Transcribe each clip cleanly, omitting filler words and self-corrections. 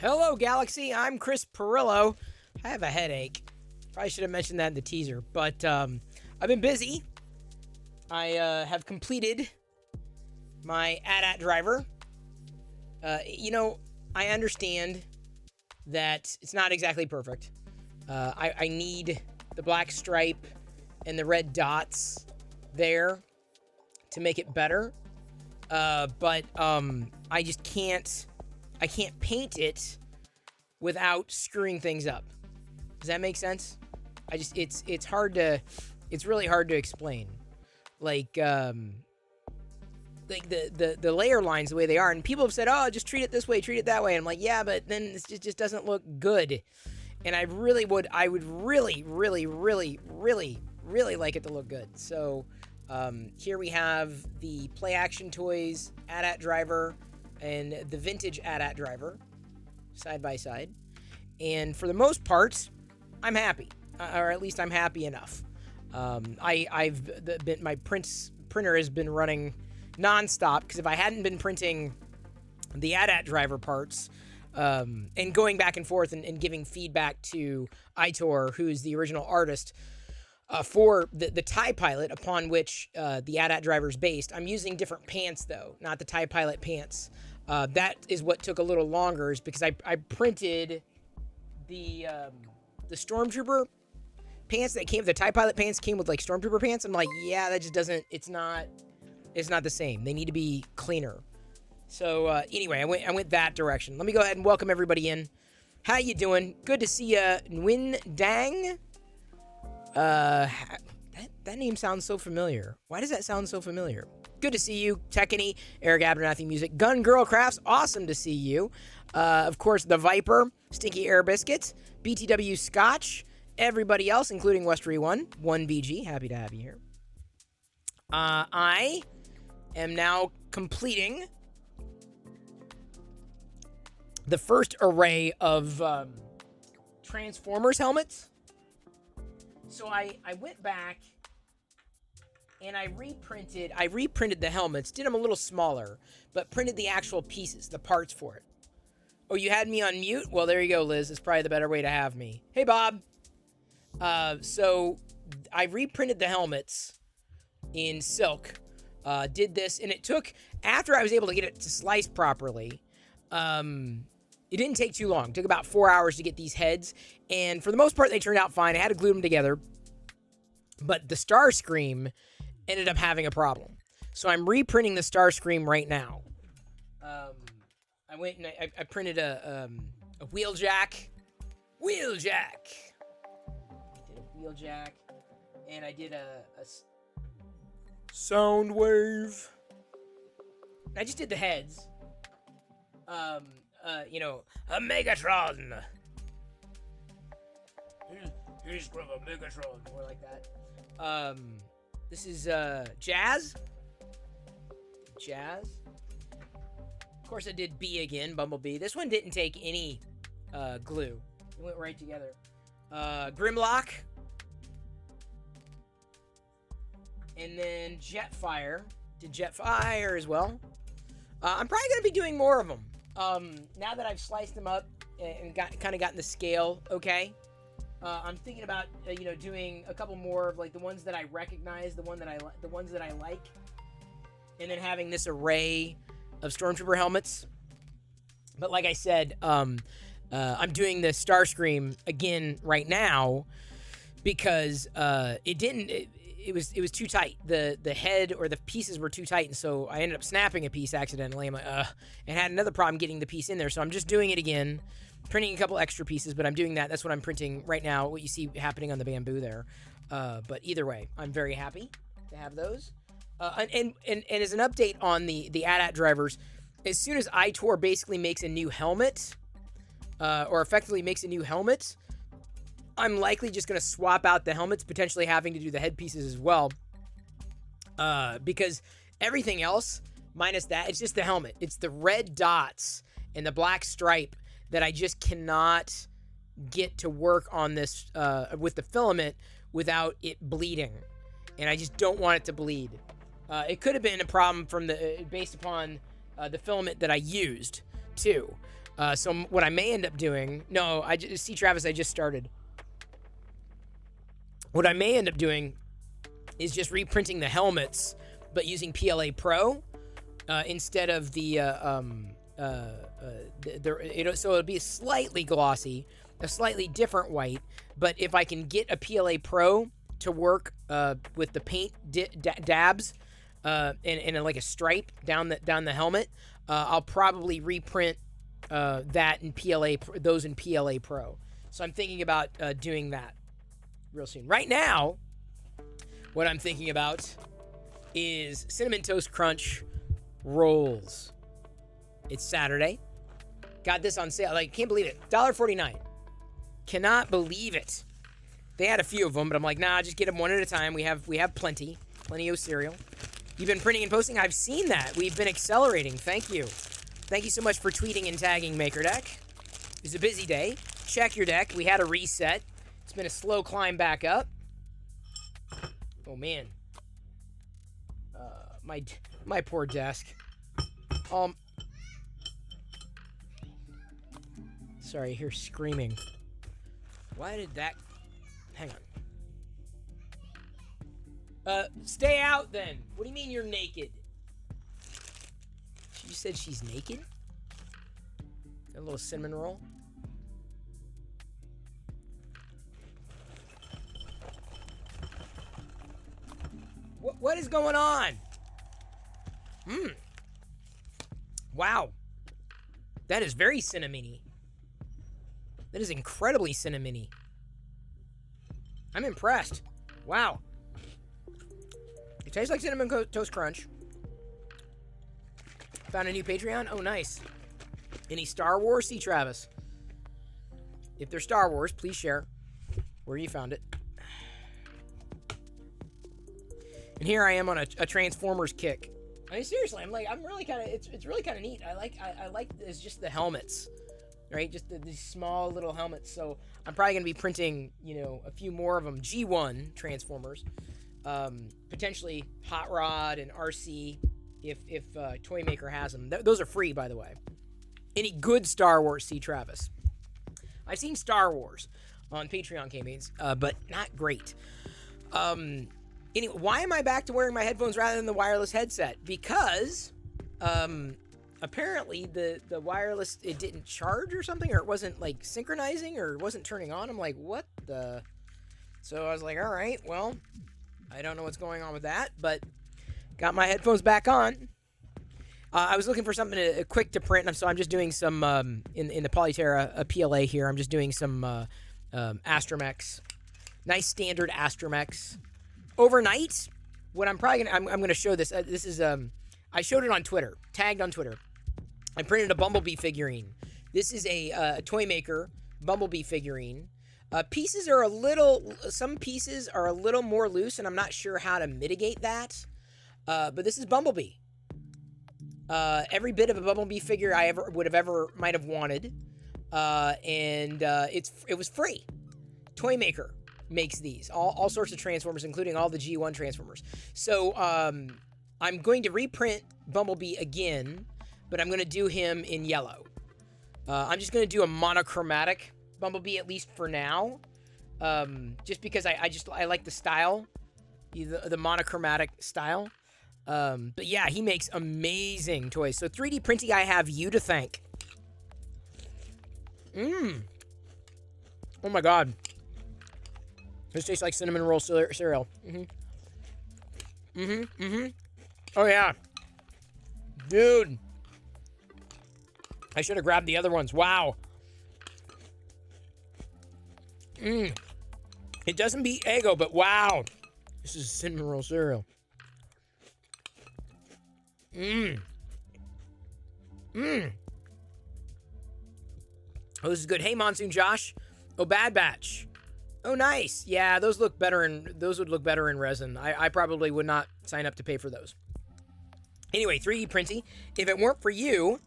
Hello, Galaxy. I'm Chris Perillo. I have a headache. Probably should have mentioned that in the teaser, but I've been busy. I have completed my AT-AT driver. I understand that it's not exactly perfect. I need the black stripe and the red dots there to make it better. But I just can't. I can't paint it without screwing things up. Does that make sense? It's hard to, it's really hard to explain. Like the layer lines the way they are, and people have said, oh, just treat it this way, treat it that way. And I'm like, yeah, but then it just doesn't look good. And I would really like it to look good. So here we have the Play Action Toys AT-AT driver and the vintage AT-AT driver side by side. And for the most part, I'm happy, or at least I'm happy enough. My printer has been running nonstop, because if I hadn't been printing the AT-AT driver parts and going back and forth and giving feedback to Aitor, who's the original artist for the TIE Pilot upon which the AT-AT driver is based. I'm using different pants, though, not the TIE Pilot pants. That is what took a little longer, is because I printed the Stormtrooper pants that came, the TIE Pilot pants came with like Stormtrooper pants. I'm like, yeah, that just doesn't, it's not the same. They need to be cleaner. So anyway, I went that direction. Let me go ahead and welcome everybody in. How you doing? Good to see you, Nguyen Dang. That name sounds so familiar. Why does that sound so familiar? Good to see you, Tekany, Eric Abernathy Music, Gun Girl Crafts, awesome to see you. Of course, The Viper, Stinky Air Biscuits, BTW Scotch, everybody else, including Westery 1BG, happy to have you here. I am now completing the first array of Transformers helmets. So I went back and I reprinted the helmets, did them a little smaller, but printed the actual pieces, the parts for it. Oh, you had me on mute? Well, there you go, Liz. It's probably the better way to have me. Hey, Bob. So I reprinted the helmets in silk, did this, and it took, after I was able to get it to slice properly, it didn't take too long. It took about 4 hours to get these heads, and for the most part, they turned out fine. I had to glue them together, but the Starscream ended up having a problem. So I'm reprinting the Starscream right now. I went and I printed a wheeljack. Wheeljack! I did a wheeljack, and I did a Soundwave. I just did the heads. A Megatron. Here's from a Megatron, more like that. This is Jazz. Jazz. Of course, I did B again, Bumblebee. This one didn't take any glue. It went right together. Grimlock. And then Jetfire. Did Jetfire as well. I'm probably going to be doing more of them. Now that I've sliced them up and gotten the scale okay, I'm thinking about doing a couple more of like the ones that I recognize, the ones that I like, and then having this array of Stormtrooper helmets. But like I said, I'm doing the Starscream again right now because it was too tight. The head or the pieces were too tight, and so I ended up snapping a piece accidentally. I'm like, and had another problem getting the piece in there. So I'm just doing it again, printing a couple extra pieces, but I'm doing that. That's what I'm printing right now, what you see happening on the bamboo there. But either way, I'm very happy to have those. And as an update on the AT-AT drivers, as soon as Aitor basically makes a new helmet, or effectively makes a new helmet, I'm likely just going to swap out the helmets, potentially having to do the headpieces as well. Because everything else, minus that, it's just the helmet. It's the red dots and the black stripe that I just cannot get to work on this with the filament without it bleeding. And I just don't want it to bleed. It could have been a problem from based upon the filament that I used, too. So what I may end up doing, no, see Travis, I just started. What I may end up doing is just reprinting the helmets, but using PLA Pro instead of so it'll be slightly glossy, a slightly different white. But if I can get a PLA Pro to work with the paint dabs and like a stripe down the helmet, I'll probably reprint that in those in PLA Pro. So I'm thinking about doing that real soon. Right now, what I'm thinking about is Cinnamon Toast Crunch rolls. It's Saturday. Got this on sale. Like, can't believe it. $1.49. Cannot believe it. They had a few of them, but I'm like, nah, just get them one at a time. We have plenty of cereal. You've been printing and posting. I've seen that. We've been accelerating. Thank you. Thank you so much for tweeting and tagging MakerDeck. It was a busy day. Check your deck. We had a reset. It's been a slow climb back up. Oh man. My poor desk. Sorry, I hear screaming. Why did that... Hang on. Stay out then. What do you mean you're naked? She just said she's naked? A little cinnamon roll. What is going on? Wow. That is very cinnamony. That is incredibly cinnamony. I'm impressed. Wow. It tastes like Cinnamon Toast Crunch. Found a new Patreon? Oh, nice. Any Star Wars? See Travis. If they're Star Wars, please share where you found it. And here I am on a Transformers kick. I mean, seriously, I'm really kind of, it's really kind of neat. I like it's just the helmets, right? Just these small little helmets. So I'm probably gonna be printing, a few more of them. G1 Transformers, potentially Hot Rod and RC, if Toy Maker has them. Those are free, by the way. Any good Star Wars? See Travis. I've seen Star Wars on Patreon campaigns, but not great. Anyway, why am I back to wearing my headphones rather than the wireless headset? Because apparently the wireless, it didn't charge or something, or it wasn't like synchronizing, or it wasn't turning on. I'm like, what the? So I was like, all right, well, I don't know what's going on with that, but got my headphones back on. I was looking for something quick to print, so I'm just doing some in the Polyterra PLA here. I'm just doing some Astromechs, nice standard Astromechs. Overnight, what I'm probably gonna, I'm gonna show this. This is I showed it on Twitter, tagged on Twitter. I printed a Bumblebee figurine. This is a Toy Maker Bumblebee figurine. Some pieces are a little more loose, and I'm not sure how to mitigate that. But this is Bumblebee. Every bit of a Bumblebee figure I might have wanted, and it was free. Toy Maker makes these all sorts of Transformers, including all the G1 Transformers. So I'm going to reprint Bumblebee again, but I'm going to do him in yellow. I'm just going to do a monochromatic Bumblebee, at least for now, just because I like the style, the monochromatic style. But yeah, he makes amazing toys. So 3D Printing, I have you to thank. Oh my god. This tastes like cinnamon roll cereal. Oh yeah. Dude. I should have grabbed the other ones. Wow. It doesn't beat Eggo, but wow. This is cinnamon roll cereal. Oh, this is good. Hey, Monsoon Josh. Oh, Bad Batch. Oh, nice. Yeah, those would look better in resin. I probably would not sign up to pay for those. Anyway, 3D Printing. If it weren't for you,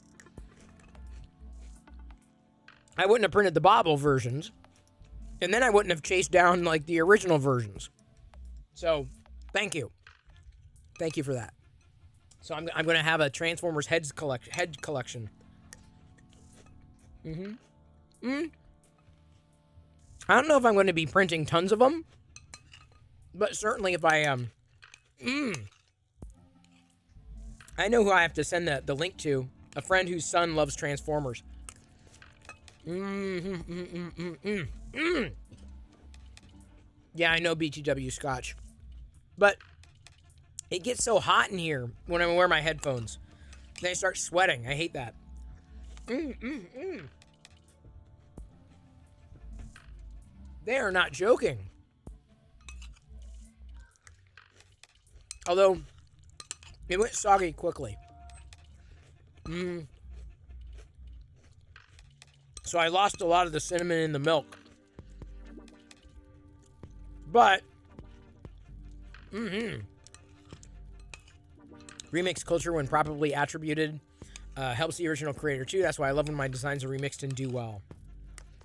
I wouldn't have printed the Bobble versions. And then I wouldn't have chased down, like, the original versions. So, thank you. Thank you for that. So I'm going to have a Transformers head collection. I don't know if I'm going to be printing tons of them, but certainly if I I know who I have to send the link to. A friend whose son loves Transformers. Yeah, I know BTW Scotch. But it gets so hot in here when I wear my headphones. Then I start sweating. I hate that. They are not joking. Although, it went soggy quickly. So I lost a lot of the cinnamon in the milk. But, remix culture, when properly attributed, helps the original creator too. That's why I love when my designs are remixed and do well.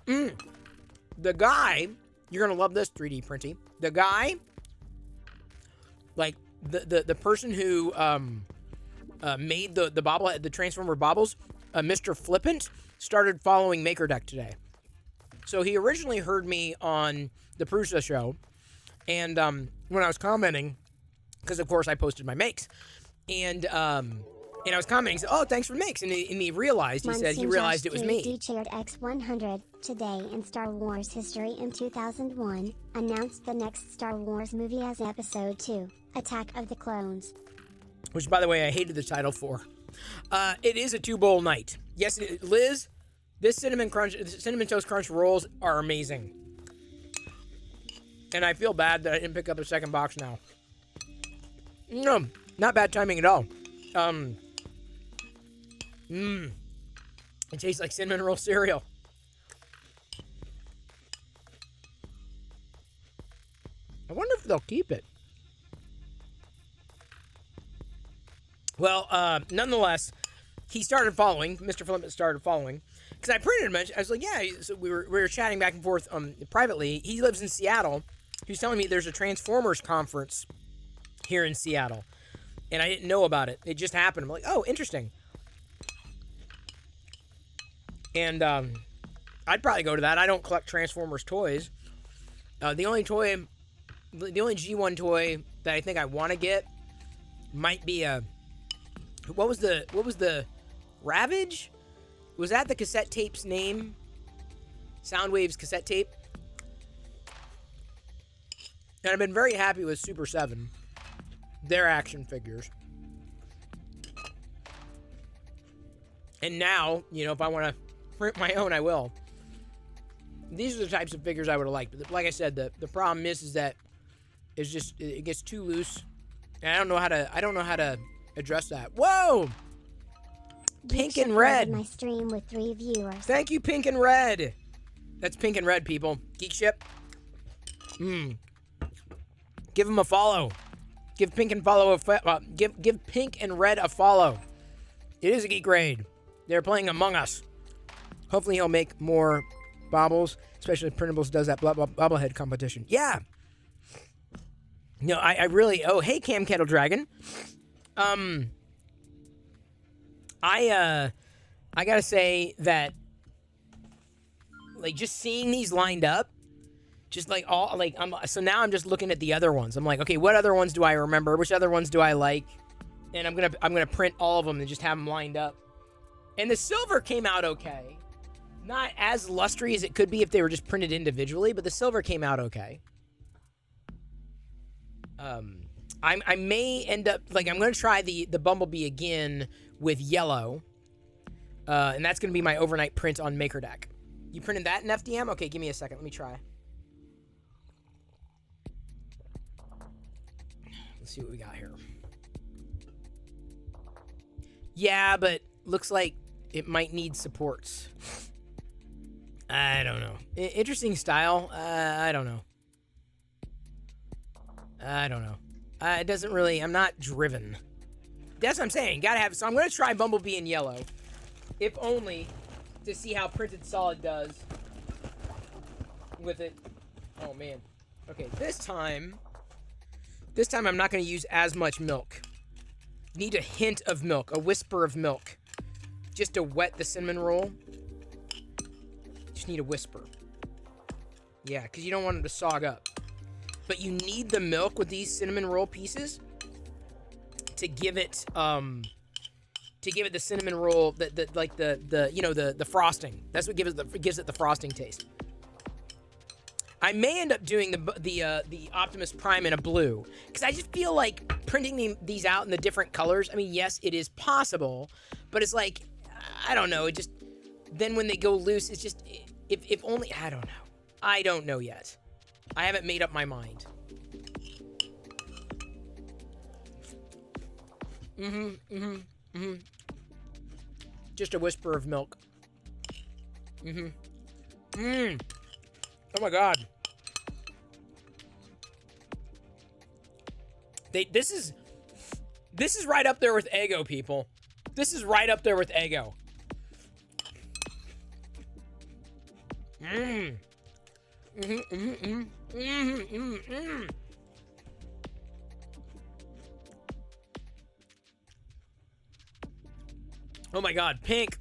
The guy, you're gonna love this 3D printing. The guy, like the person who made the bobblehead, the Transformer bobbles, Mr. Flippant, started following MakerDeck today. So he originally heard me on the Prusa show, and when I was commenting, because of course I posted my makes, and I was commenting, said, "Oh, thanks for makes," and he realized, he said he realized it was me. Shared X100 today in Star Wars history in 2001 announced the next Star Wars movie as Episode 2, Attack of the Clones. Which, by the way, I hated the title for. It is a 2-bowl night. Yes, Liz, this Cinnamon Toast Crunch rolls are amazing. And I feel bad that I didn't pick up a second box now. No, not bad timing at all. It tastes like cinnamon roll cereal. I wonder if they'll keep it. Well, nonetheless, he started following. Mr. Flippant started following. Because I printed him. I was like, yeah. So we were chatting back and forth privately. He lives in Seattle. He was telling me there's a Transformers conference here in Seattle. And I didn't know about it. It just happened. I'm like, oh, interesting. And I'd probably go to that. I don't collect Transformers toys. The only G1 toy that I think I want to get might be a... What was the Ravage? Was that the cassette tape's name? Soundwave's cassette tape? And I've been very happy with Super 7. Their action figures. And now, if I want to print my own, I will. These are the types of figures I would have liked. But like I said, the problem is that it gets too loose. And I don't know how to address that. Whoa! Pink and Red. My stream with 3 viewers. Thank you, Pink and Red. That's Pink and Red, people. Geek Ship. Give him a follow. Give Pink and give Pink and Red a follow. It is a geek raid. They're playing Among Us. Hopefully he'll make more baubles, especially if Printables does that bobblehead competition. Yeah. No, I really... Oh, hey, Cam Kettle Dragon. I gotta say that, like, just seeing these lined up, just like all, like, so now I'm just looking at the other ones. I'm like, okay, what other ones do I remember? Which other ones do I like? And I'm gonna print all of them and just have them lined up. And the silver came out okay. Not as lustre as it could be if they were just printed individually, but the silver came out okay. I may end up, like, I'm going to try the Bumblebee again with yellow. And that's going to be my overnight print on MakerDeck. You printed that in FDM? Okay, give me a second. Let me try. Let's see what we got here. Yeah, but looks like it might need supports. I don't know. Interesting style. I don't know. It doesn't really... I'm not driven. That's what I'm saying. Gotta have... So I'm going to try Bumblebee in yellow. If only to see how Printed Solid does with it. Oh, man. Okay, this time I'm not going to use as much milk. Need a hint of milk. A whisper of milk. Just to wet the cinnamon roll. Just need a whisper. Yeah, because you don't want them to sog up. But you need the milk with these cinnamon roll pieces to give it the cinnamon roll, the frosting. That's what gives it the frosting taste. I may end up doing the Optimus Prime in a blue, because I just feel like printing these out in the different colors. I mean, yes, it is possible, but it's like, I don't know. It just, then when they go loose, it's just, if only, I don't know. I don't know yet. I haven't made up my mind. Just a whisper of milk. Oh my God. This is right up there with Eggo, people. This is right up there with Eggo. Oh my God, Pink.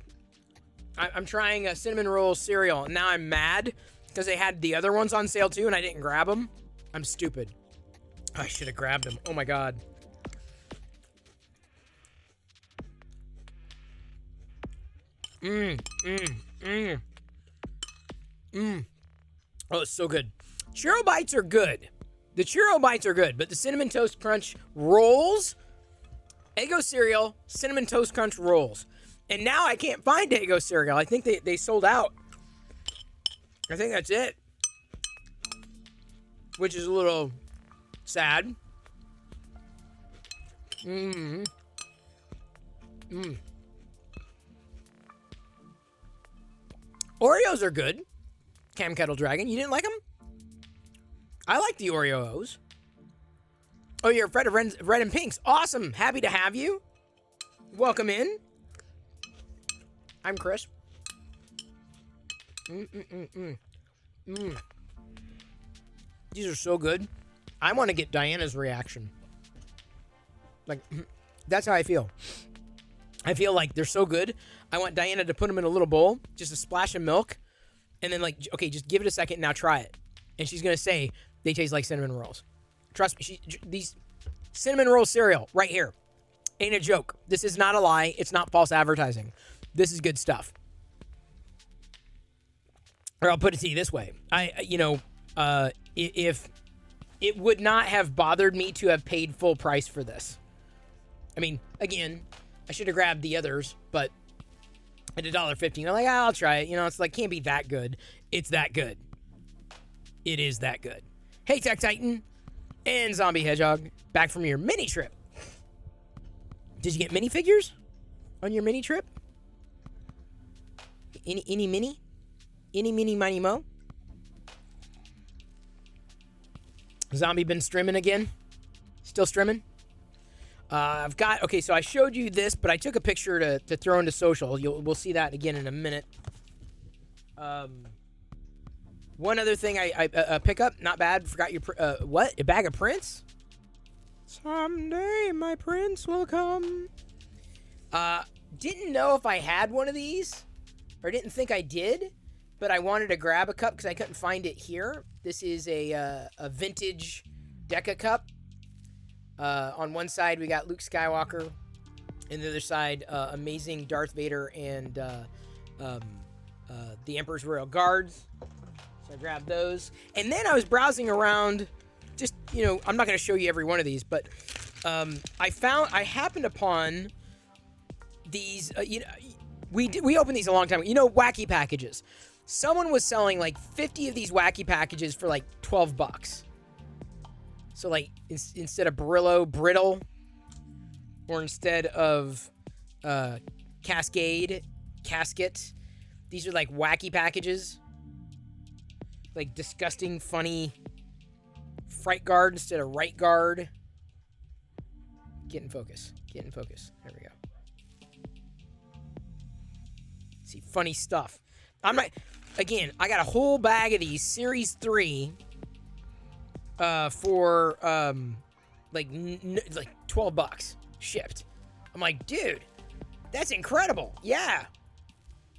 I'm trying a cinnamon roll cereal, and now I'm mad because they had the other ones on sale too, and I didn't grab them. I'm stupid. I should have grabbed them. Oh my God. Oh, it's so good. Churro Bites are good. The Churro Bites are good, but the Cinnamon Toast Crunch rolls, Eggo cereal, Cinnamon Toast Crunch rolls. And now I can't find Eggo cereal. I think they sold out. I think that's it. Which is a little sad. Oreos are good. Cam Kettle Dragon. You didn't like them? I like the Oreos. Oh, you're a friend of Red and Pinks. Awesome. Happy to have you. Welcome in. I'm Chris. These are so good. I want to get Diana's reaction. Like, that's how I feel. I feel like they're so good. I want Diana to put them in a little bowl, just a splash of milk, and then like, okay, just give it a second, now try it. And she's going to say, they taste like cinnamon rolls. Trust me, these cinnamon roll cereal right here ain't a joke. This is not a lie. It's not false advertising. This is good stuff. Or I'll put it to you this way. If it would not have bothered me to have paid full price for this. I mean, again, I should have grabbed the others, but at $1.15, I'm like, I'll try it. You know, it's like, can't be that good. It's that good. It is that good. Hey, Tech Titan and Zombie Hedgehog, back from your mini trip. Did you get minifigures on your mini trip? Any mini? Any mini, miny, mo? Zombie been streaming again? Still streaming? Okay, so I showed you this, but I took a picture to throw into social. We'll see that again in a minute. One other thing I pick up, not bad. Forgot your, what? A bag of prints? Someday my prince will come. Didn't know if I had one of these, or didn't think I did, but I wanted to grab a cup because I couldn't find it here. This is a vintage Deca cup. On one side, we got Luke Skywalker. And the other side, amazing Darth Vader and the Emperor's Royal Guards. So I grabbed those. And then I was browsing around. Just, you know, I'm not going to show you every one of these, but I happened upon these, we opened these a long time ago. You know, wacky packages. Someone was selling like 50 of these wacky packages for like $12. So like instead of Brittle, or instead of Cascade, Casket, these are like wacky packages. Like disgusting, funny Fright Guard instead of Right Guard. Get in focus. Get in focus. There we go. See, funny stuff. I'm not... Again, I got a whole bag of these Series 3 for like $12 shipped. I'm like, dude, that's incredible. Yeah.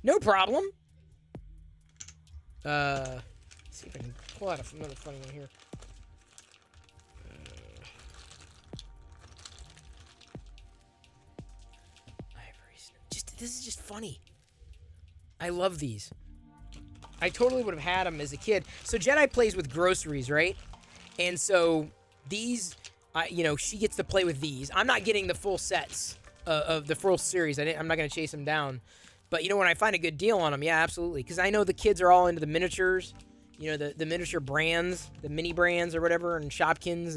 No problem. Let's see if I can pull out another funny one here. This is just funny. I love these. I totally would have had them as a kid. So Jedi plays with groceries, right? And so these, she gets to play with these. I'm not getting the full sets of the full series. I'm not going to chase them down. But, when I find a good deal on them, yeah, absolutely. Because I know the kids are all into the miniatures, the miniature brands, the mini brands or whatever, and Shopkins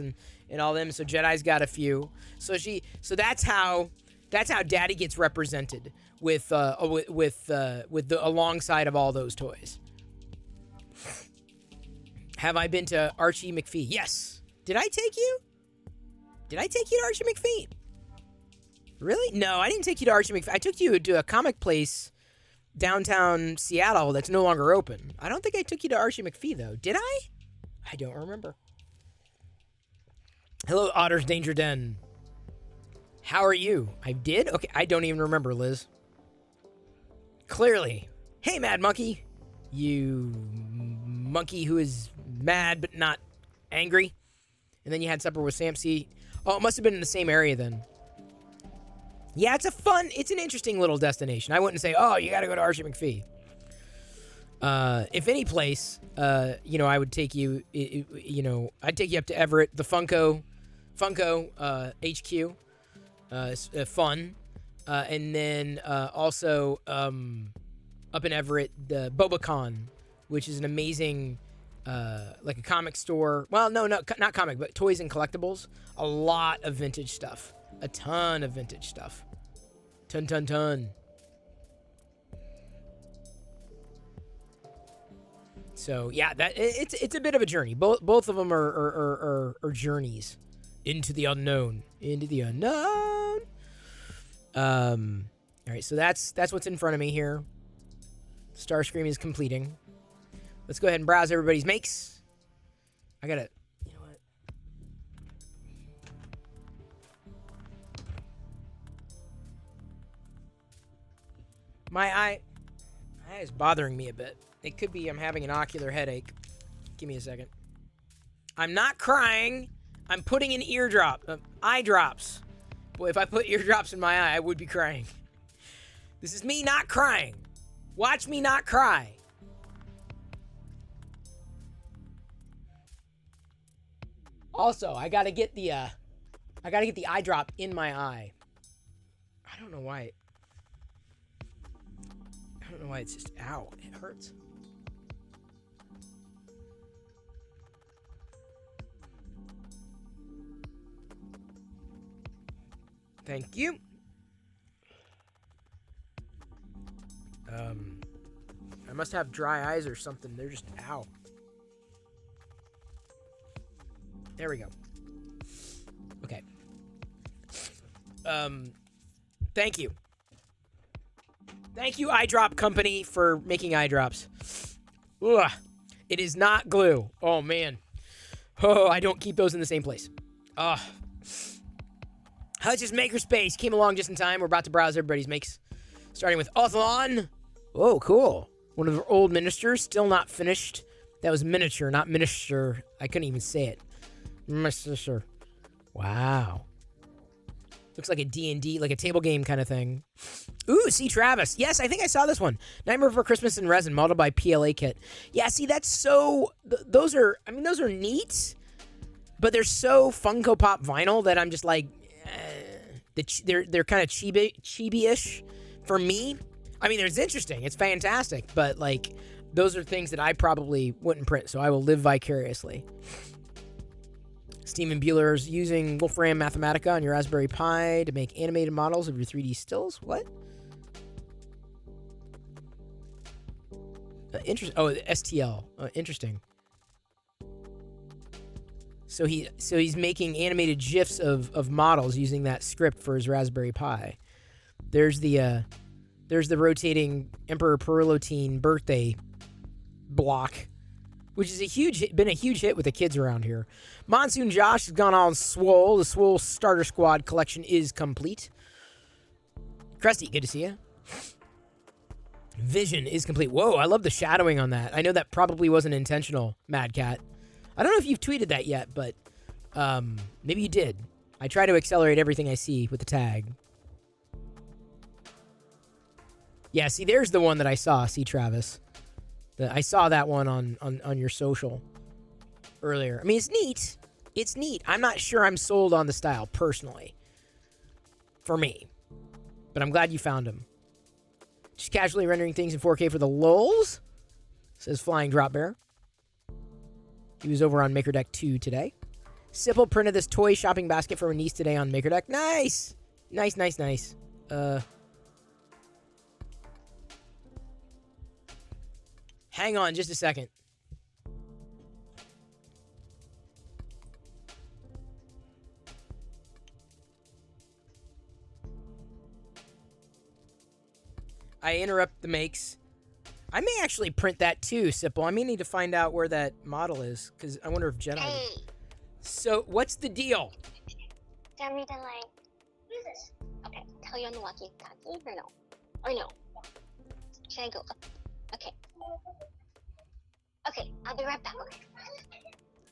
and all them. So Jedi's got a few. So that's how Daddy gets represented with the alongside of all those toys. Have I been to Archie McPhee? Yes. Did I take you? Did I take you to Archie McPhee? Really? No, I didn't take you to Archie McPhee. I took you to a comic place downtown Seattle that's no longer open. I don't think I took you to Archie McPhee, though. Did I? I don't remember. Hello, Otter's Danger Den. How are you? I did? Okay, I don't even remember, Liz. Clearly. Hey, Mad Monkey. You monkey who is mad but not angry. And then you had supper with Samsey. Oh, it must have been in the same area then. Yeah, it's an interesting little destination. I wouldn't say, oh, you got to go to Archie McPhee. If any place, I would take you, I'd take you up to Everett, the Funko HQ. Fun. And then also up in Everett, the BobaCon, which is an amazing, like a comic store. Well, no, not comic, but toys and collectibles. A lot of vintage stuff. A ton of vintage stuff. Ton. So yeah, it's a bit of a journey. Both of them are journeys into the unknown. All right, so that's what's in front of me here. Starscream is completing. Let's go ahead and browse everybody's makes. I gotta, you know what? My eye is bothering me a bit. It could be I'm having an ocular headache. Give me a second. I'm not crying. I'm putting in eye drops. Boy, if I put eardrops in my eye, I would be crying. This is me not crying. Watch me not cry. Also, I gotta get the eye drop in my eye. I don't know why. It's just, ow, it hurts. Thank you. I must have dry eyes or something. They're just, ow. There we go. Okay. Thank you. Thank you, Eye Drop Company, for making eye drops. Ugh. It is not glue. Oh, man. Oh, I don't keep those in the same place. Ugh. Hutch's Makerspace came along just in time. We're about to browse everybody's makes. Starting with Othlon. Oh, cool. One of the old ministers, still not finished. That was miniature, not minister. I couldn't even say it. Minister. Wow. Looks like a D&D, like a table game kind of thing. Ooh, C. Travis. Yes, I think I saw this one. Nightmare Before Christmas in resin, modeled by PLA Kit. Yeah, see, that's so... those are neat, but they're so Funko Pop vinyl that I'm just like... they're kind of chibi-ish for me. I mean, it's interesting. It's fantastic, but, like, those are things that I probably wouldn't print, so I will live vicariously. Stephen Bueller's using Wolfram Mathematica on your Raspberry Pi to make animated models of your 3D stills. What? Interesting. Oh, STL. Interesting. So he's making animated GIFs of models using that script for his Raspberry Pi. There's the rotating Emperor Perlotine birthday block, which is been a huge hit with the kids around here. Monsoon Josh has gone on Swole. The Swole Starter Squad collection is complete. Krusty, good to see you. Vision is complete. Whoa, I love the shadowing on that. I know that probably wasn't intentional, Mad Cat. I don't know if you've tweeted that yet, but maybe you did. I try to accelerate everything I see with the tag. Yeah, see, there's the one that I saw. See, Travis. I saw that one on your social earlier. I mean, it's neat. It's neat. I'm not sure I'm sold on the style, personally. For me. But I'm glad you found him. Just casually rendering things in 4K for the lulz, says Flying Drop Bear. He was over on MakerDeck 2 today. Sipple printed this toy shopping basket for her niece today on MakerDeck. Nice! Nice, nice, nice. Hang on just a second. I interrupt the makes. I may actually print that too, Sipple. I may need to find out where that model is, because I wonder if Jedi... Hey. So, what's the deal? Do you want me to, like... What is this? Okay, tell you on the walkie-talkie, or no? Or no? Should I go up? Okay. Okay, I'll be right back, okay?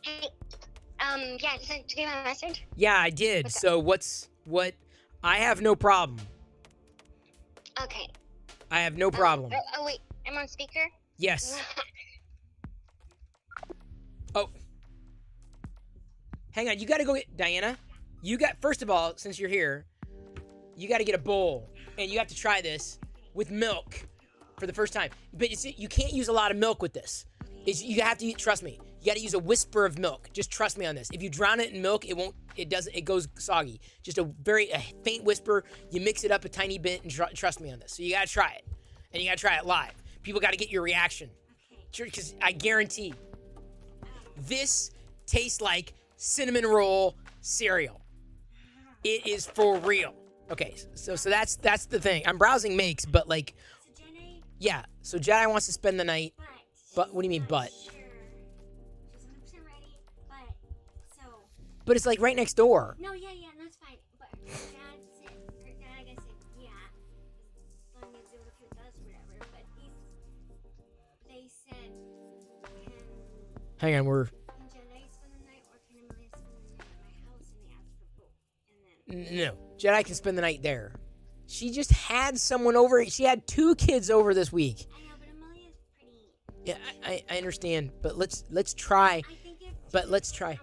Hey, yeah, did you get my message? Yeah, I did. What's So, what... I have no problem. Okay. I have no problem. Oh, wait, I'm on speaker? Yes. Oh. Hang on, you gotta go get... Diana, you got... First of all, since you're here, you gotta get a bowl. And you have to try this with milk for the first time. But you can't use a lot of milk with this. You have to... Trust me. You gotta use a whisper of milk. Just trust me on this. If you drown it in milk, it won't... It goes soggy. Just a faint whisper. You mix it up a tiny bit and trust me on this. So you gotta try it. And you gotta try it live. People gotta get your reaction. Because I guarantee this tastes like cinnamon roll cereal. It is for real. Okay, so that's the thing. I'm browsing makes, but like... Yeah, so Jedi wants to spend the night. But what do you mean, but? But it's like right next door. No, yeah, that's fine. But her dad said, I guess, yeah, as long as it was with us, whatever. But they said, Hang on, we're... can Jedi spend the night or can Amelia spend the night at my house? And they asked for both. And then... No, Jedi can spend the night there. She just had someone over. She had 2 kids over this week. I know, but Amelia's pretty... Yeah, I understand, but let's try. I think if But let's try.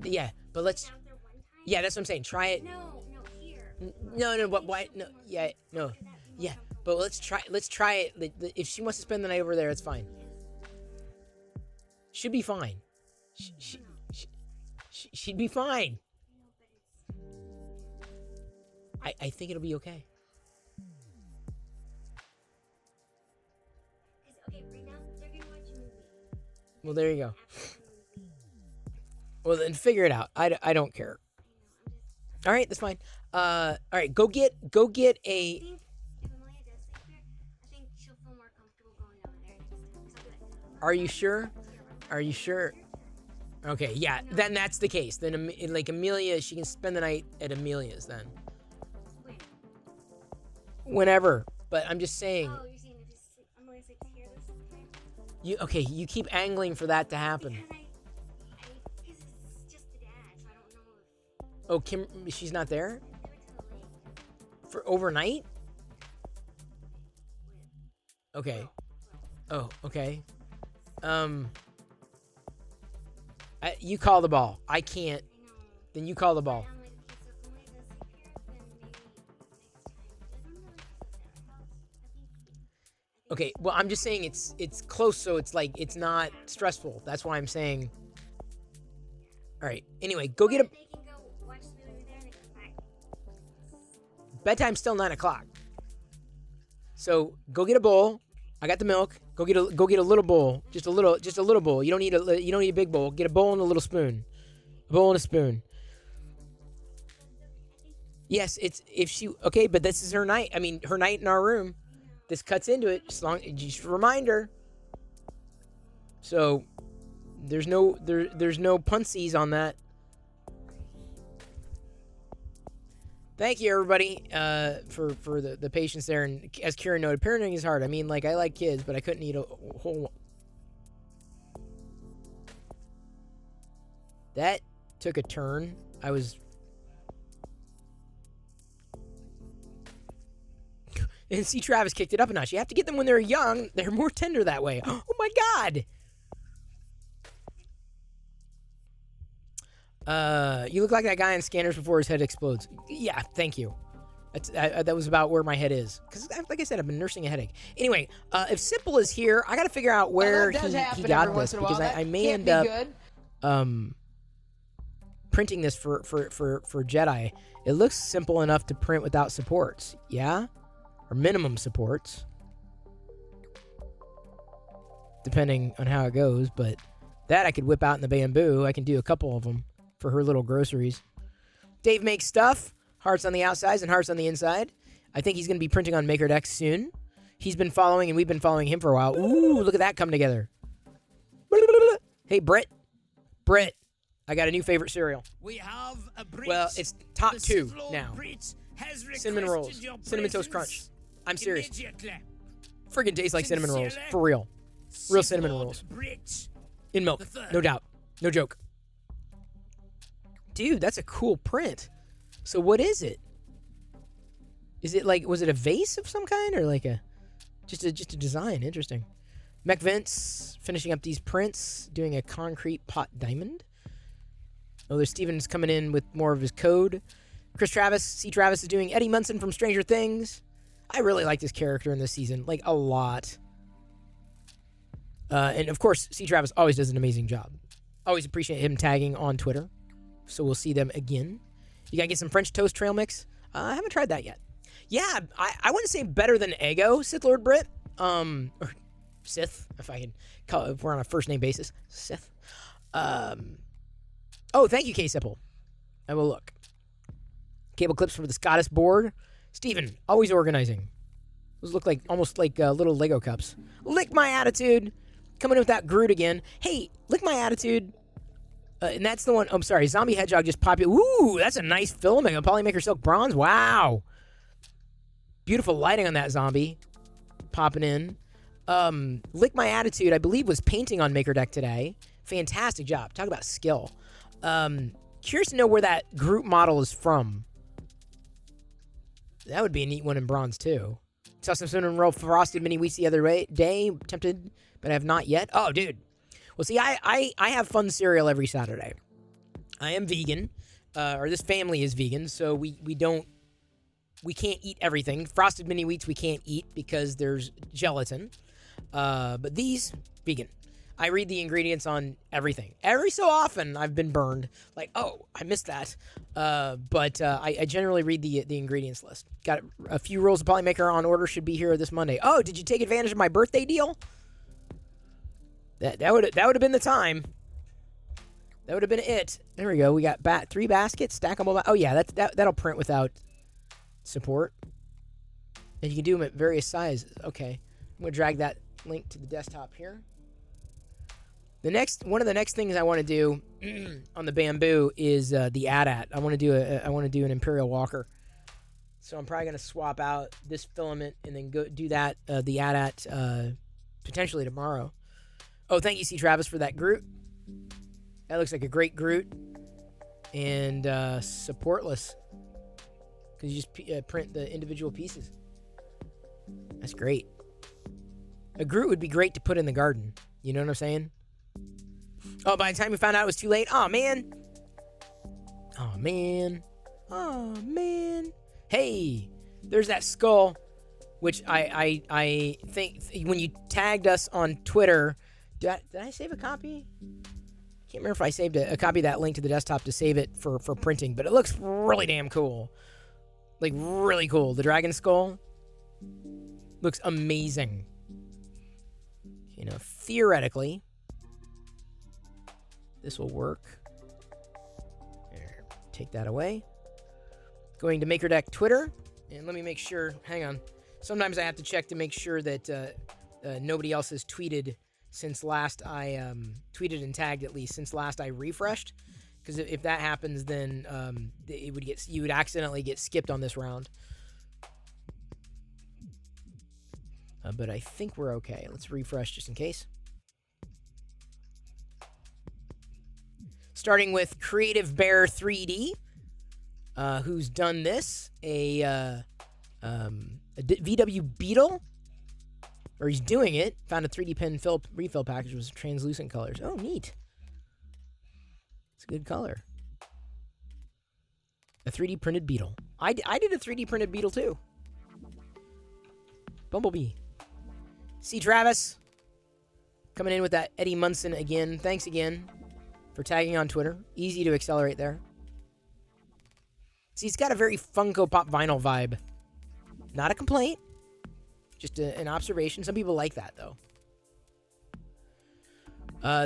Yeah, but let's... down there one time... Yeah, that's what I'm saying. Try it. No, here. No, but why? No, yeah, no. Yeah, but let's try it. If she wants to spend the night over there, it's fine. Should be fine. She'd be fine. I think it'll be okay. Okay, right now, they're gonna watch a movie. Well, there you go. Well, then figure it out. I don't care. All right, that's fine. All right, go get I a... think if Amelia does sleep there, I think she'll feel more comfortable going over there next time. So I'll be like, Are you sure? Are you sure? Okay, yeah, then that's the case. Then, like, Amelia, she can spend the night at Amelia's then. when? Whenever. But I'm just saying, Oh, you're saying if Amelia sleeps here this time? you keep angling for that to happen. Because it's just the dad, so I don't know if Oh, Kim, she's not there? they went to the lake. For overnight? Okay. Oh, okay. You call the ball. I can't. I know. Then you call the ball. I'm like, okay, so if Amelia does sleep here, then maybe next time. Does Amelia live at their house? I think Okay, well, I'm just saying it's close, so it's like it's not stressful. That's why I'm saying. All right. Anyway, go get a... They can go watch the movie there and they come back. Bedtime's still 9 o'clock. So go get a bowl. I got the milk. Go get a little bowl. Just a little bowl. You don't need a big bowl. Get a bowl and a little spoon. A bowl and a spoon. Yes, it's if she okay, but this is her night. I mean, her night in our room. This cuts into it. Just a reminder. So there's no punsies on that. Thank you, everybody, for the patience there. And as Kieran noted, parenting is hard. I mean, like, I like kids, but I couldn't eat a whole... That took a turn. I was... And see, Travis kicked it up a notch. You have to get them when they're young. They're more tender that way. Oh, my God. You look like that guy in Scanners before his head explodes. Yeah, thank you. That was about where my head is. Because, like I said, I've been nursing a headache. Anyway, if Simple is here, I got to figure out where he got this. Because I may end up printing this for Jedi. It looks simple enough to print without supports. Yeah? Or minimum supports. Depending on how it goes. But that I could whip out in the bamboo. I can do a couple of them for her little groceries. Dave makes stuff. Hearts on the outsides and hearts on the inside. I think he's going to be printing on MakerDex soon. He's been following and we've been following him for a while. Ooh, look at that come together. Hey, Britt. Britt, I got a new favorite cereal. We have a Brit. Well, it's top 2 now. Cinnamon rolls. Cinnamon Toast Crunch. I'm serious. Friggin' tastes like cinnamon rolls. For real. Real cinnamon rolls. In milk. No doubt. No joke. Dude, that's a cool print. So what is it? Is it like, was it a vase of some kind or like just a design? Interesting. Mech Vince finishing up these prints, doing a concrete pot diamond. Oh, there's Steven's coming in with more of his code. Chris Travis, C. Travis is doing Eddie Munson from Stranger Things. I really like this character in this season, like a lot. And of course, C. Travis always does an amazing job. Always appreciate him tagging on Twitter. So we'll see them again. You gotta get some French toast trail mix. I haven't tried that yet. Yeah, I wouldn't say better than Eggo, Sith Lord Brit. Or Sith, if I can call it, if we're on a first name basis. Sith. Oh, thank you, K-Simple. I will look. Cable clips for the Scottish board. Steven, always organizing. Those look like almost like little Lego cups. Lick My Attitude. Coming in with that Groot again. Hey, Lick My Attitude. And that's the one. I'm sorry. Zombie Hedgehog just popped. Ooh, that's a nice filming. A Polymaker Silk Bronze. Wow. Beautiful lighting on that zombie. Popping in. Lick My Attitude, I believe, was painting on MakerDeck today. Fantastic job. Talk about skill. Curious to know where that Groot model is from. That would be a neat one in bronze, too. Saw some cinnamon roll frosted mini wheats the other day. Tempted, but I have not yet. Oh, dude. Well, see, I have fun cereal every Saturday. I am vegan, or this family is vegan, so we can't eat everything. Frosted mini wheats we can't eat because there's gelatin. But these, vegan. I read the ingredients on everything. Every so often, I've been burned. Like, oh, I missed that. But I generally read the ingredients list. Got a few rolls of Polymaker on order. Should be here this Monday. Oh, did you take advantage of my birthday deal? That would have been the time. That would have been it. There we go. We got 3 baskets, stackable. Oh yeah, that'll print without support. And you can do them at various sizes. Okay, I'm gonna drag that link to the desktop here. One of the next things I want to do on the bamboo is the AT-AT. I want to do an Imperial Walker. So I'm probably gonna swap out this filament and then go do that the AT-AT potentially tomorrow. Oh, thank you, C. Travis, for that Groot. That looks like a great Groot. And supportless. Because you just print the individual pieces. That's great. A Groot would be great to put in the garden. You know what I'm saying? Oh, by the time we found out it was too late. Oh, man. Oh, man. Oh, man. Hey, there's that skull. Which I think when you tagged us on Twitter... Did I save a copy? Can't remember if I saved a copy of that link to the desktop to save it for printing, but it looks really damn cool. Like, really cool. The dragon skull looks amazing. You know, theoretically, this will work. There, take that away. Going to MakerDeck Twitter, and let me make sure, hang on. Sometimes I have to check to make sure that nobody else has tweeted since last I tweeted and tagged, at least since last I refreshed. because if that happens, then you would accidentally get skipped on this round. But I think we're okay. Let's refresh just in case. Starting with Creative Bear 3D, who's done this, a VW Beetle, or he's doing it. Found a 3D pen refill package with translucent colors. Oh, neat. It's a good color. A 3D printed Beetle. I did a 3D printed Beetle too. Bumblebee. C. Travis coming in with that Eddie Munson again. Thanks again for tagging on Twitter. Easy to accelerate there. See, it's got a very Funko Pop vinyl vibe. Not a complaint. Just an observation. Some people like that, though.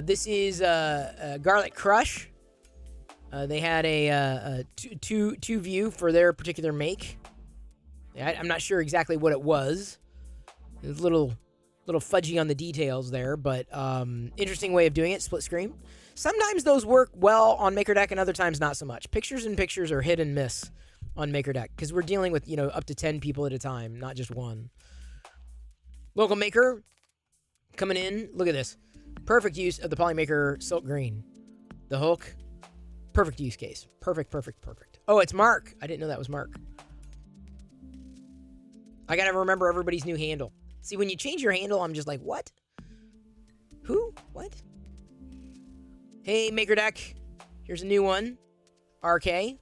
This is Garlic Crush. They had a two view for their particular make. I'm not sure exactly what it was. It was a little fudgy on the details there, but interesting way of doing it. Split screen. Sometimes those work well on MakerDeck, and other times not so much. Pictures in pictures are hit and miss on MakerDeck because we're dealing with up to 10 people at a time, not just one. Local maker coming in. Look at this. Perfect use of the Polymaker Silk Green. The Hulk. Perfect use case. Perfect. Oh, it's Mark. I didn't know that was Mark. I gotta remember everybody's new handle. See, when you change your handle, I'm just like, what? Who? What? Hey, MakerDeck. Here's a new one. RK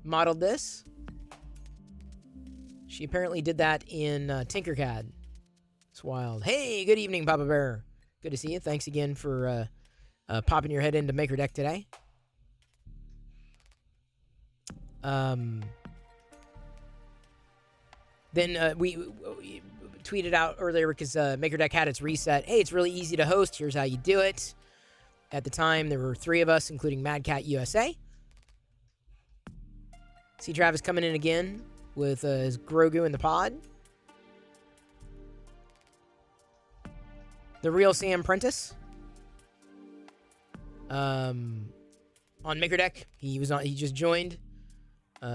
modeled this. She apparently did that in Tinkercad. It's wild. Hey, good evening, Papa Bear. Good to see you. Thanks again for popping your head into MakerDeck today. Then we tweeted out earlier because MakerDeck had its reset. Hey, it's really easy to host. Here's how you do it. At the time, there were 3 of us, including Mad Cat USA. See Travis coming in again with his Grogu in the pod. The real Sam Prentice. On MakerDeck, he just joined.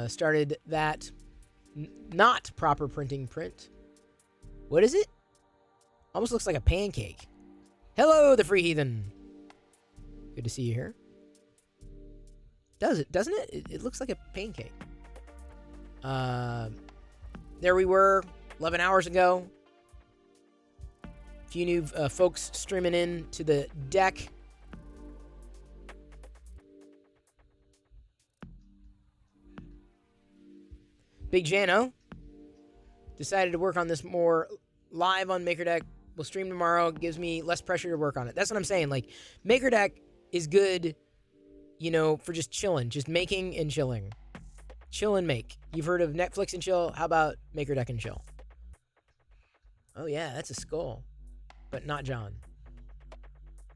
Started that not proper printing print. What is it? Almost looks like a pancake. Hello, the Free Heathen. Good to see you here. Does it? Doesn't it? It looks like a pancake. There we were 11 hours ago. A few new folks streaming in to the deck. Big Jano decided to work on this more live on MakerDeck. We'll stream tomorrow. It gives me less pressure to work on it. That's what I'm saying. Like, MakerDeck is good, for just chilling, just making and chilling. Chill and make. You've heard of Netflix and chill. How about MakerDeck and chill? Oh, yeah, that's a skull. But not John.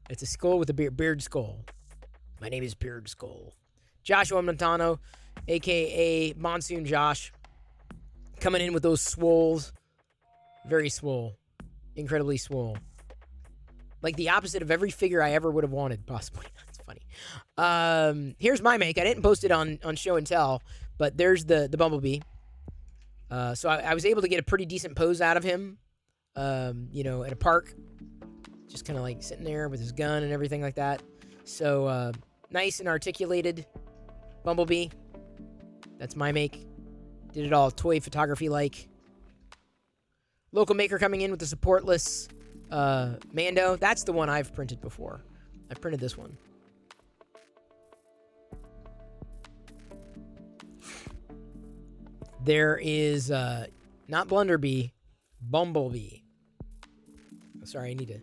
It's a skull with a beard skull. My name is Beard Skull. Joshua Montano, a.k.a. Monsoon Josh. Coming in with those swoles. Very swole. Incredibly swole. Like the opposite of every figure I ever would have wanted, possibly. That's funny. Here's my make. I didn't post it on Show and Tell, but there's the Bumblebee. So I was able to get a pretty decent pose out of him, at a park. Just kind of like sitting there with his gun and everything like that. So nice and articulated Bumblebee. That's my make. Did it all toy photography-like. Local maker coming in with the supportless Mando. That's the one I've printed before. I've printed this one. There is not Blunderbee, Bumblebee. Sorry, I need to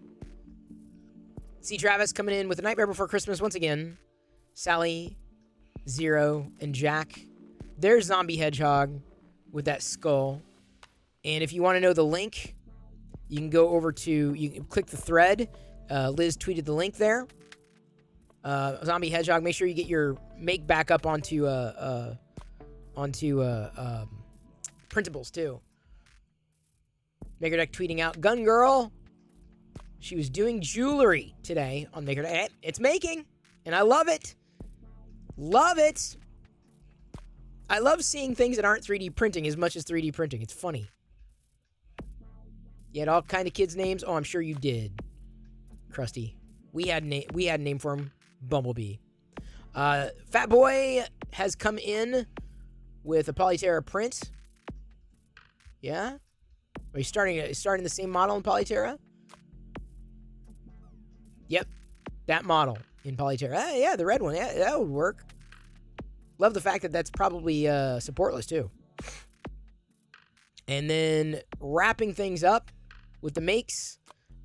see Travis coming in with A Nightmare Before Christmas once again. Sally, Zero, and Jack. There's Zombie Hedgehog with that skull. And if you want to know the link, you can go over to, you can click the thread. Liz tweeted the link there. Zombie Hedgehog, make sure you get your make back up onto printables too. MakerDeck tweeting out, Gun Girl. She was doing jewelry today on MakerDeck. It's making, and I love it. Love it. I love seeing things that aren't 3D printing as much as 3D printing. It's funny. You had all kind of kids' names? Oh, I'm sure you did, Krusty. We had a name for him, Bumblebee. Fat Boy has come in with a Polyterra print. Yeah? Are you starting the same model in Polyterra? Yep, that model in Polyterra. Yeah, the red one. Yeah, that would work. Love the fact that that's probably supportless too. And then wrapping things up with the makes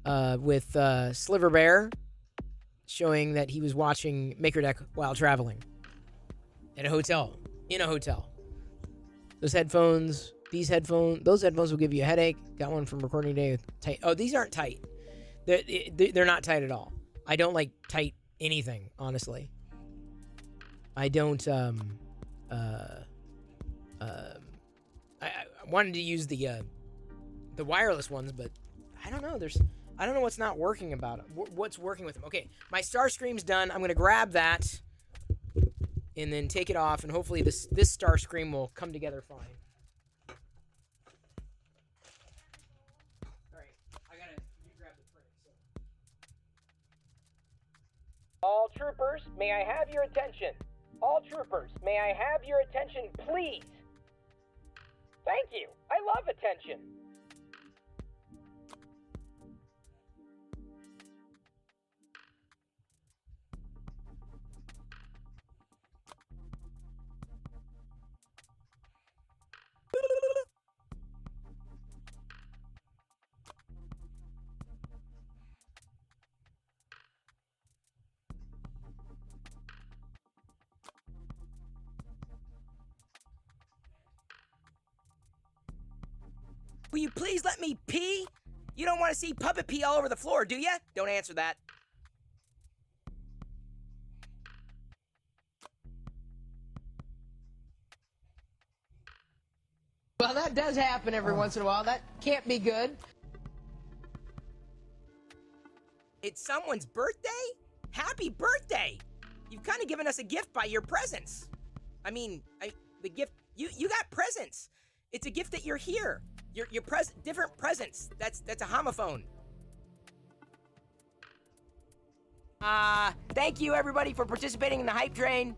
with Sliver Bear showing that he was watching Maker Deck while traveling at a hotel, in a hotel. Those headphones will give you a headache. Got one from recording day with tight. Oh, these aren't tight. They're not tight at all. I don't like tight anything, honestly. I don't, I wanted to use the wireless ones, but I don't know. I don't know what's not working about it. What's working with them? Okay, my Starscream's done. I'm gonna grab that and then take it off, and hopefully this Starscream will come together fine. All right, you grab the print. So. All troopers, may I have your attention? All troopers, may I have your attention, please? Thank you. I love attention. Will you please let me pee? You don't want to see puppet pee all over the floor, do ya? Don't answer that. Well, that does happen every once in a while. That can't be good. It's someone's birthday? Happy birthday! You've kind of given us a gift by your presence. I mean, the gift, you got presents. It's a gift that you're here. Your different presents. That's a homophone. Thank you everybody for participating in the hype train.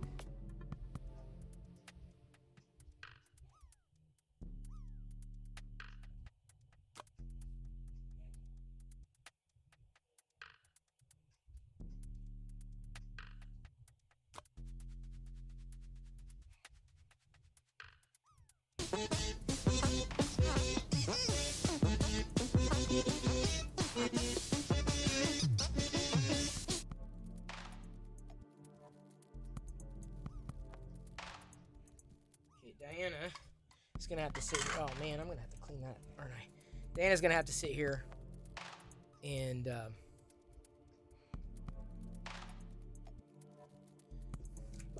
Diana is gonna have to sit here. Oh man, I'm gonna have to clean that, aren't I? Diana's gonna have to sit here and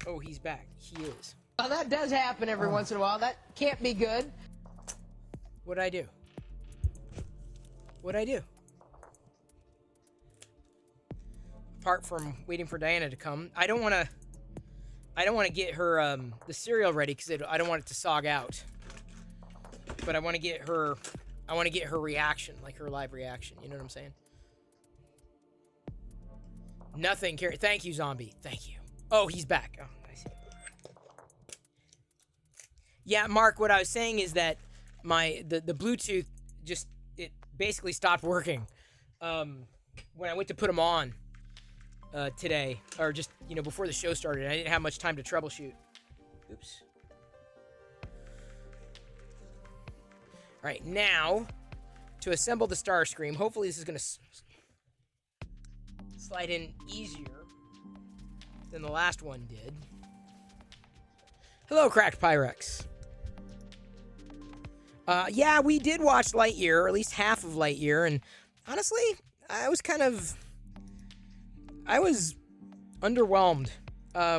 oh, he's back. He is. Well, that does happen every once in a while. That can't be good. What'd I do? What'd I do? Apart from waiting for Diana to come, I don't want to get her the cereal ready because I don't want it to sog out. But I want to get her reaction, like her live reaction. You know what I'm saying? Nothing, Carrie. Thank you, Zombie. Thank you. Oh, he's back. Oh, I see. Yeah, Mark. What I was saying is that the Bluetooth it basically stopped working when I went to put them on. Today, or just, before the show started. I didn't have much time to troubleshoot. Oops. All right, now, to assemble the Starscream, hopefully this is going to slide in easier than the last one did. Hello, Cracked Pyrex. Yeah, we did watch Lightyear, or at least half of Lightyear, and honestly, I was underwhelmed.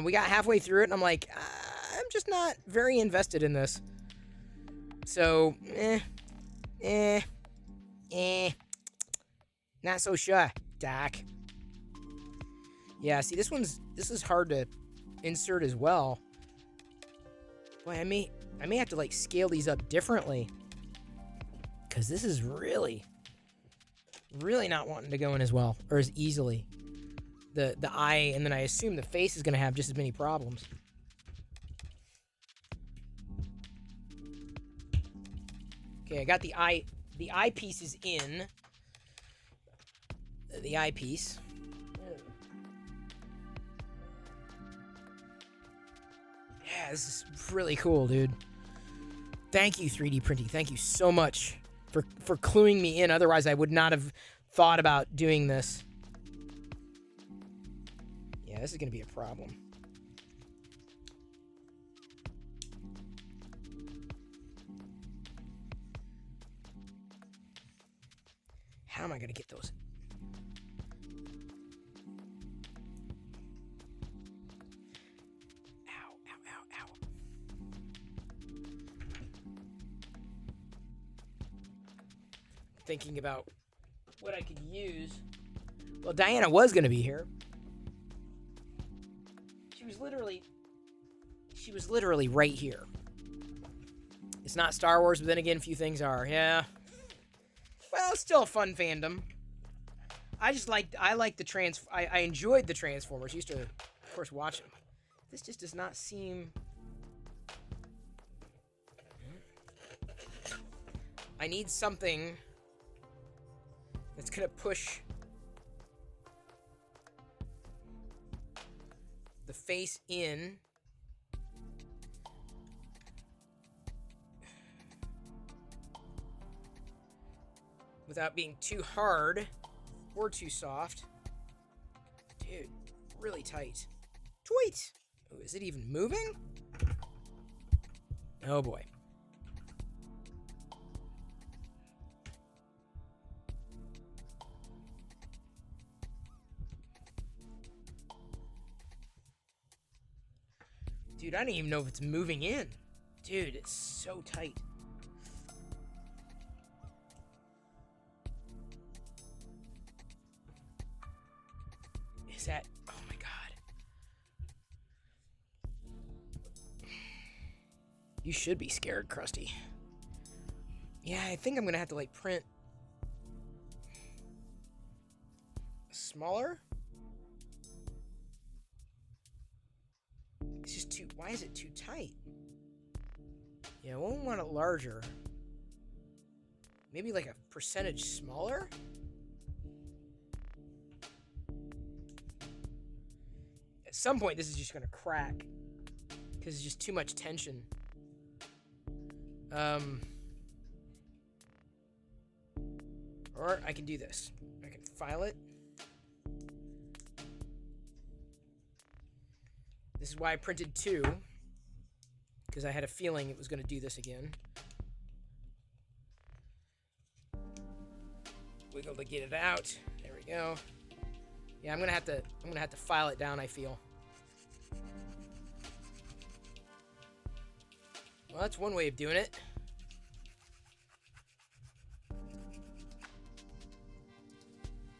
We got halfway through it, and I'm like, I'm just not very invested in this. So, not so sure, Doc. Yeah, see, this is hard to insert as well. Boy, I may have to like scale these up differently, because this is really not wanting to go in as well or as easily. The eye, and then I assume the face is going to have just as many problems. Okay, I got the eyepiece is in. The eyepiece. Yeah, this is really cool, dude. Thank you, 3D Printing. Thank you so much for cluing me in. Otherwise, I would not have thought about doing this. Yeah, this is going to be a problem. How am I going to get those? Ow, ow, ow, ow. Thinking about what I could use. Well, Diana was going to be here. She was literally right here. It's not Star Wars, but then again, few things are. Yeah. Well, it's still a fun fandom. I enjoyed the Transformers. Used to, of course, watch them. This just does not seem... I need something that's gonna push the face in. Without being too hard or too soft. Dude, really tight. Tweet! Oh, is it even moving? Oh boy. Dude, I don't even know if it's moving in. Dude, it's so tight. Is that... Oh my god. You should be scared, Krusty. Yeah, I think I'm gonna have to, like, print... smaller? It's just too... Why is it too tight? Yeah, I won't want it larger. Maybe like a percentage smaller? At some point, this is just gonna crack. Because it's just too much tension. Or I can do this. I can file it. This is why I printed 2. Because I had a feeling it was going to do this again. Wiggle to get it out. There we go. Yeah, I'm gonna have to file it down, I feel. Well, that's one way of doing it.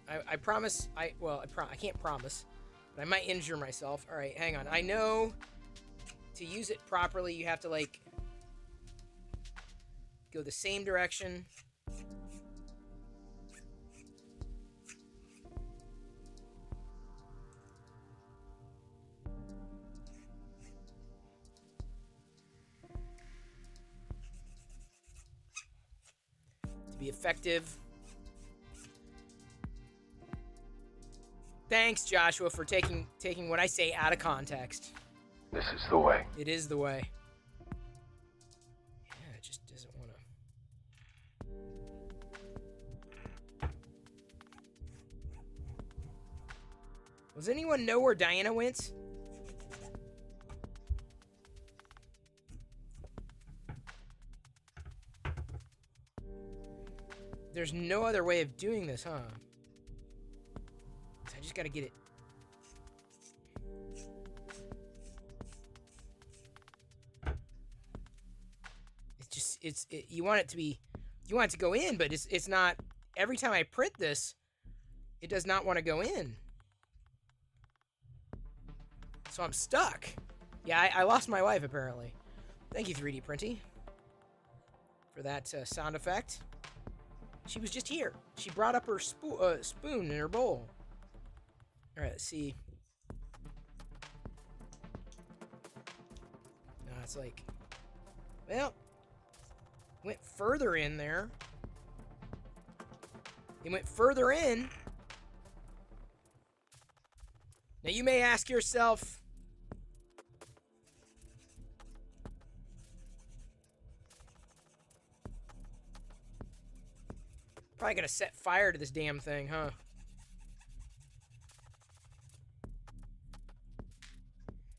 I promise, I can't promise, but I might injure myself. All right, hang on. I know to use it properly, you have to, like, go the same direction. To be effective. Thanks, Joshua, for taking what I say out of context. This is the way. It is the way. Yeah, it just doesn't want to. Does anyone know where Diana went? There's no other way of doing this, huh? I just gotta get it. You want it to go in, but it's not. Every time I print this, it does not want to go in. So I'm stuck. Yeah, I lost my wife, apparently. Thank you, 3D Printy, for that sound effect. She was just here. She brought up her spoon in her bowl. All right, let's see. No, it's like, well, went further in there. It went further in. Now you may ask yourself, probably gonna set fire to this damn thing, huh?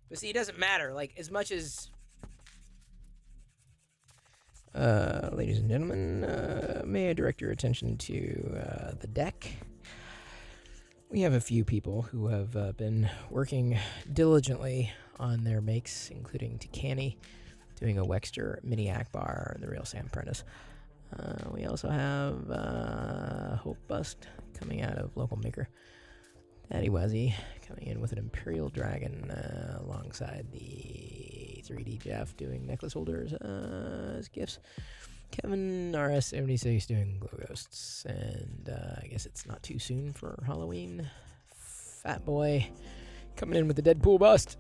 But see, it doesn't matter. Like, as much as... ladies and gentlemen, may I direct your attention to the deck? We have a few people who have been working diligently on their makes, including Takani doing a Wexter Mini Akbar and the real Sam Prentice. We also have Hope Bust coming out of local maker Daddy Wazzy coming in with an Imperial Dragon alongside the 3D Jeff doing necklace holders as gifts. Kevin RS76 doing Glow Ghosts, and I guess it's not too soon for Halloween. Fat Boy coming in with the Deadpool bust,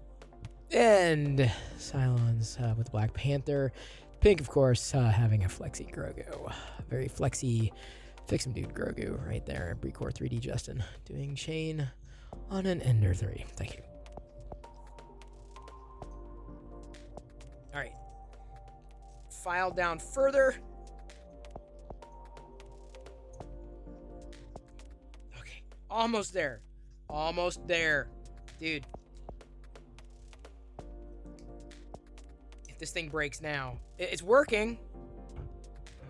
and Cylons with Black Panther. Pink, of course, having a flexy Grogu, very flexy fix 'em dude Grogu right there. Brecor 3D Justin doing Shane on an Ender 3. Thank you. All right. File down further. Okay, almost there. Almost there. Dude. If this thing breaks now. It's working.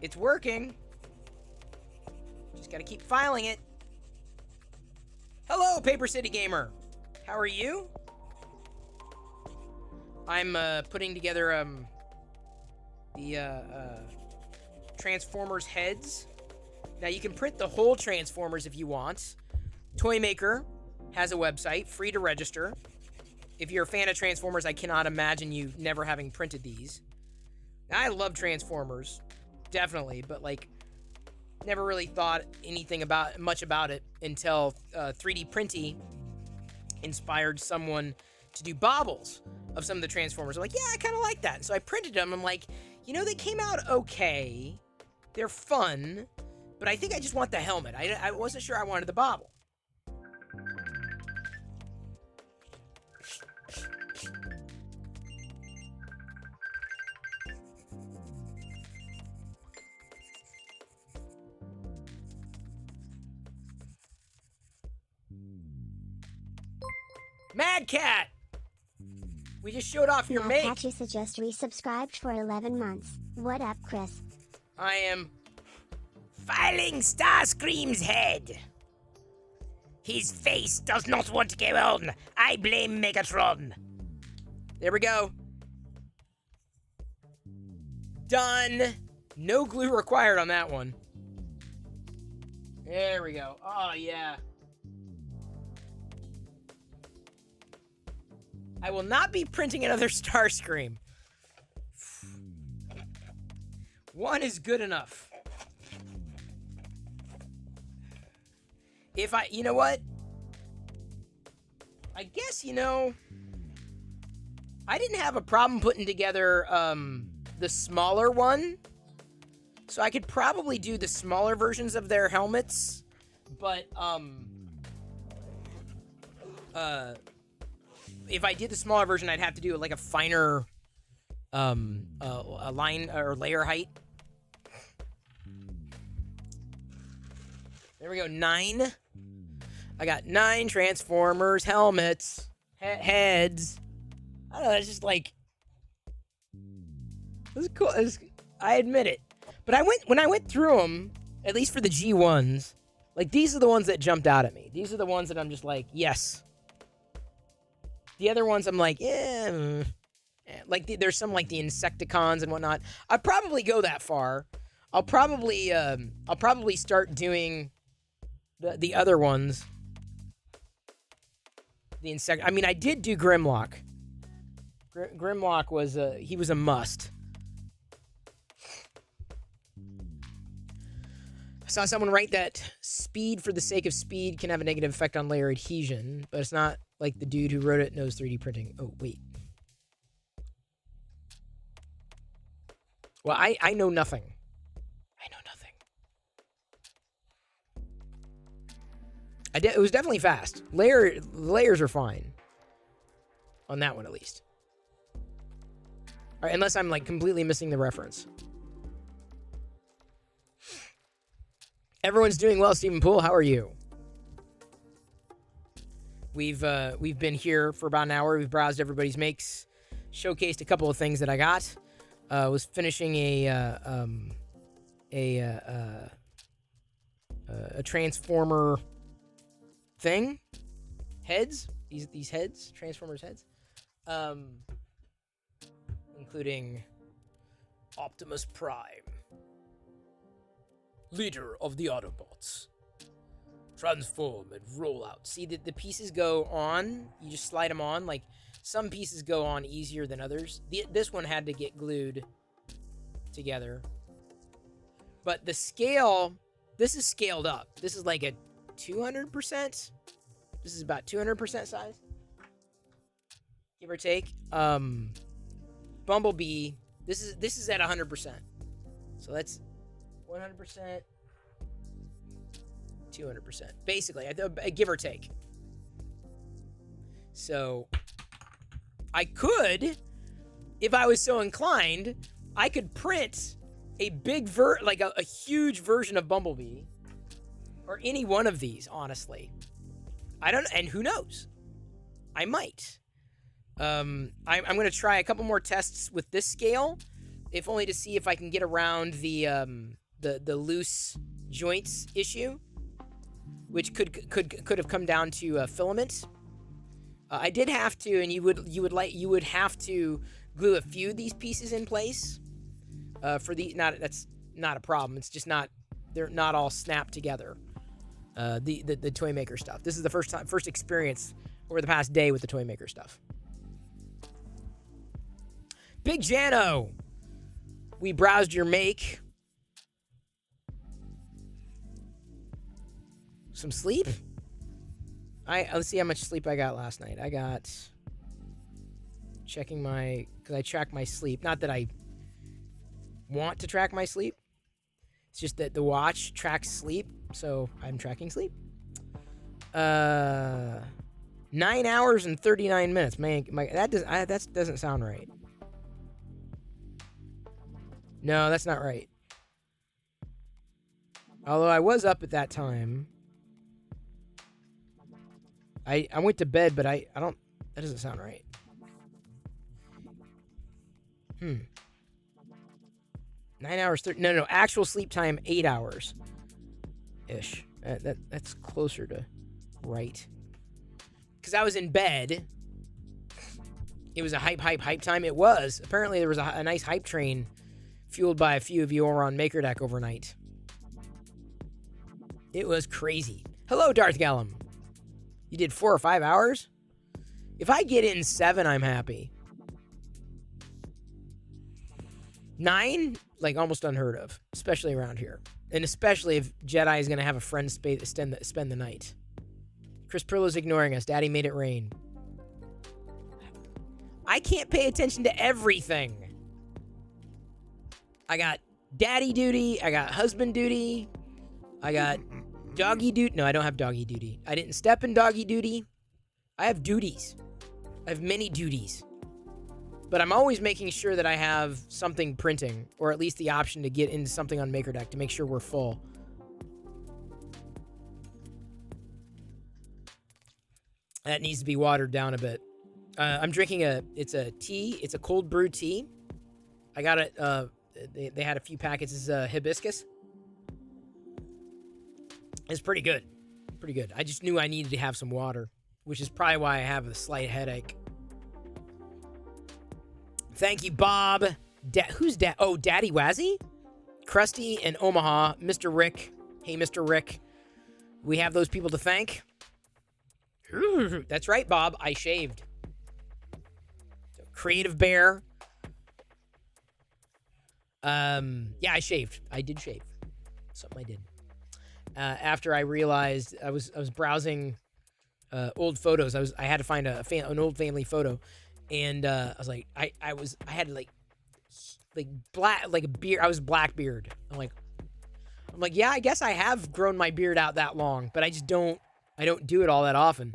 It's working. Just gotta keep filing it. Hello, Paper City Gamer. How are you? I'm putting together the Transformers heads. Now you can print the whole Transformers if you want. Toymaker has a website, free to register. If you're a fan of Transformers, I cannot imagine you never having printed these. Now, I love Transformers, definitely, but like never really thought anything much about it until 3D Printy inspired someone to do baubles of some of the Transformers. I'm like, yeah, I kind of like that. So I printed them. I'm like, you know, they came out okay. They're fun, but I think I just want the helmet. I wasn't sure I wanted the bauble. Mad Cat! We just showed off your make. Catchy suggest resubscribed for 11 months. What up, Chris? I am filing Starscream's head. His face does not want to go on. I blame Megatron. There we go. Done. No glue required on that one. There we go. Oh, yeah. I will not be printing another Starscream. One is good enough. You know what? I guess, I didn't have a problem putting together, the smaller one. So I could probably do the smaller versions of their helmets. But, if I did the smaller version, I'd have to do like a finer, a line or layer height. There we go, 9. I got 9 Transformers helmets, heads. I don't know, it's just like, this is cool. I admit it. But when I went through them, at least for the G1s, like these are the ones that jumped out at me. These are the ones that I'm just like, yes. The other ones I'm like, yeah. Like there's some like the Insecticons and whatnot. I'd probably go that far. I'll probably start doing the other ones. the insect. I mean, I did do Grimlock. Grimlock was he was a must. I saw someone write that speed for the sake of speed can have a negative effect on layer adhesion, but it's not like the dude who wrote it knows 3D printing. Oh, wait. Well, I know nothing. I know nothing. It was definitely fast. Layers are fine. On that one, at least. All right, unless I'm, like, completely missing the reference. Everyone's doing well, Stephen Poole. How are you? We've been here for about an hour. We've browsed everybody's makes, showcased a couple of things that I got. Was finishing a transformer thing. Heads. These heads, Transformers heads. Including Optimus Prime, leader of the Autobots. Transform and roll out. See, the pieces go on. You just slide them on. Like, some pieces go on easier than others. This one had to get glued together. But the scale, this is scaled up. This is like a 200%. This is about 200% size, give or take. Bumblebee, this is at 100%. So that's 100%, 200%. Basically, give or take. So I could, if I was so inclined, I could print a big a huge version of Bumblebee, or any one of these, honestly. I don't, and who knows? I might. I'm going to try a couple more tests with this scale, if only to see if I can get around the loose joints issue, which could have come down to filament. I did have to, and you would have to glue a few of these pieces in place. That's not a problem. It's just they're not all snapped together. The Toy Maker stuff. This is the first experience over the past day with the Toy Maker stuff. Big Jano, we browsed your make. Some sleep? Let's see how much sleep I got last night. I got, checking because I track my sleep. Not that I want to track my sleep. It's just that the watch tracks sleep, so I'm tracking sleep. 9 hours and 39 minutes. Man, that doesn't sound right. No, that's not right. Although I was up at that time. I went to bed, but I don't. That doesn't sound right. 9 hours. No. Actual sleep time 8 hours, ish. That's closer to right. Because I was in bed. It was a hype time. It was. Apparently there was a nice hype train fueled by a few of you over on MakerDeck overnight. It was crazy. Hello, Darth Gallum. You did 4 or 5 hours? If I get in 7, I'm happy. 9? Like, almost unheard of. Especially around here. And especially if Jedi is going to have a friend spend the night. Chris Prillo's ignoring us. Daddy made it rain. I can't pay attention to everything. I got daddy duty. I got husband duty. I got doggy duty. No, I don't have doggy duty. I didn't step in doggy duty. I have duties. I have many duties. But I'm always making sure that I have something printing, or at least the option to get into something on MakerDeck to make sure we're full. That needs to be watered down a bit. I'm drinking it's a tea. It's a cold brew tea. I got it. They had a few packets. It's hibiscus. It's pretty good. Pretty good. I just knew I needed to have some water, which is probably why I have a slight headache. Thank you, Bob. Who's Dad? Oh, Daddy Wazzy? Krusty and Omaha. Mr. Rick. Hey, Mr. Rick. We have those people to thank. That's right, Bob. I shaved. Creative Bear. Yeah, I shaved. I did shave. Something I did. After I realized I was browsing old photos. I had to find an old family photo, and I was like, I had like black, like a beard. I was Blackbeard. I'm like, yeah, I guess I have grown my beard out that long, but I don't do it all that often.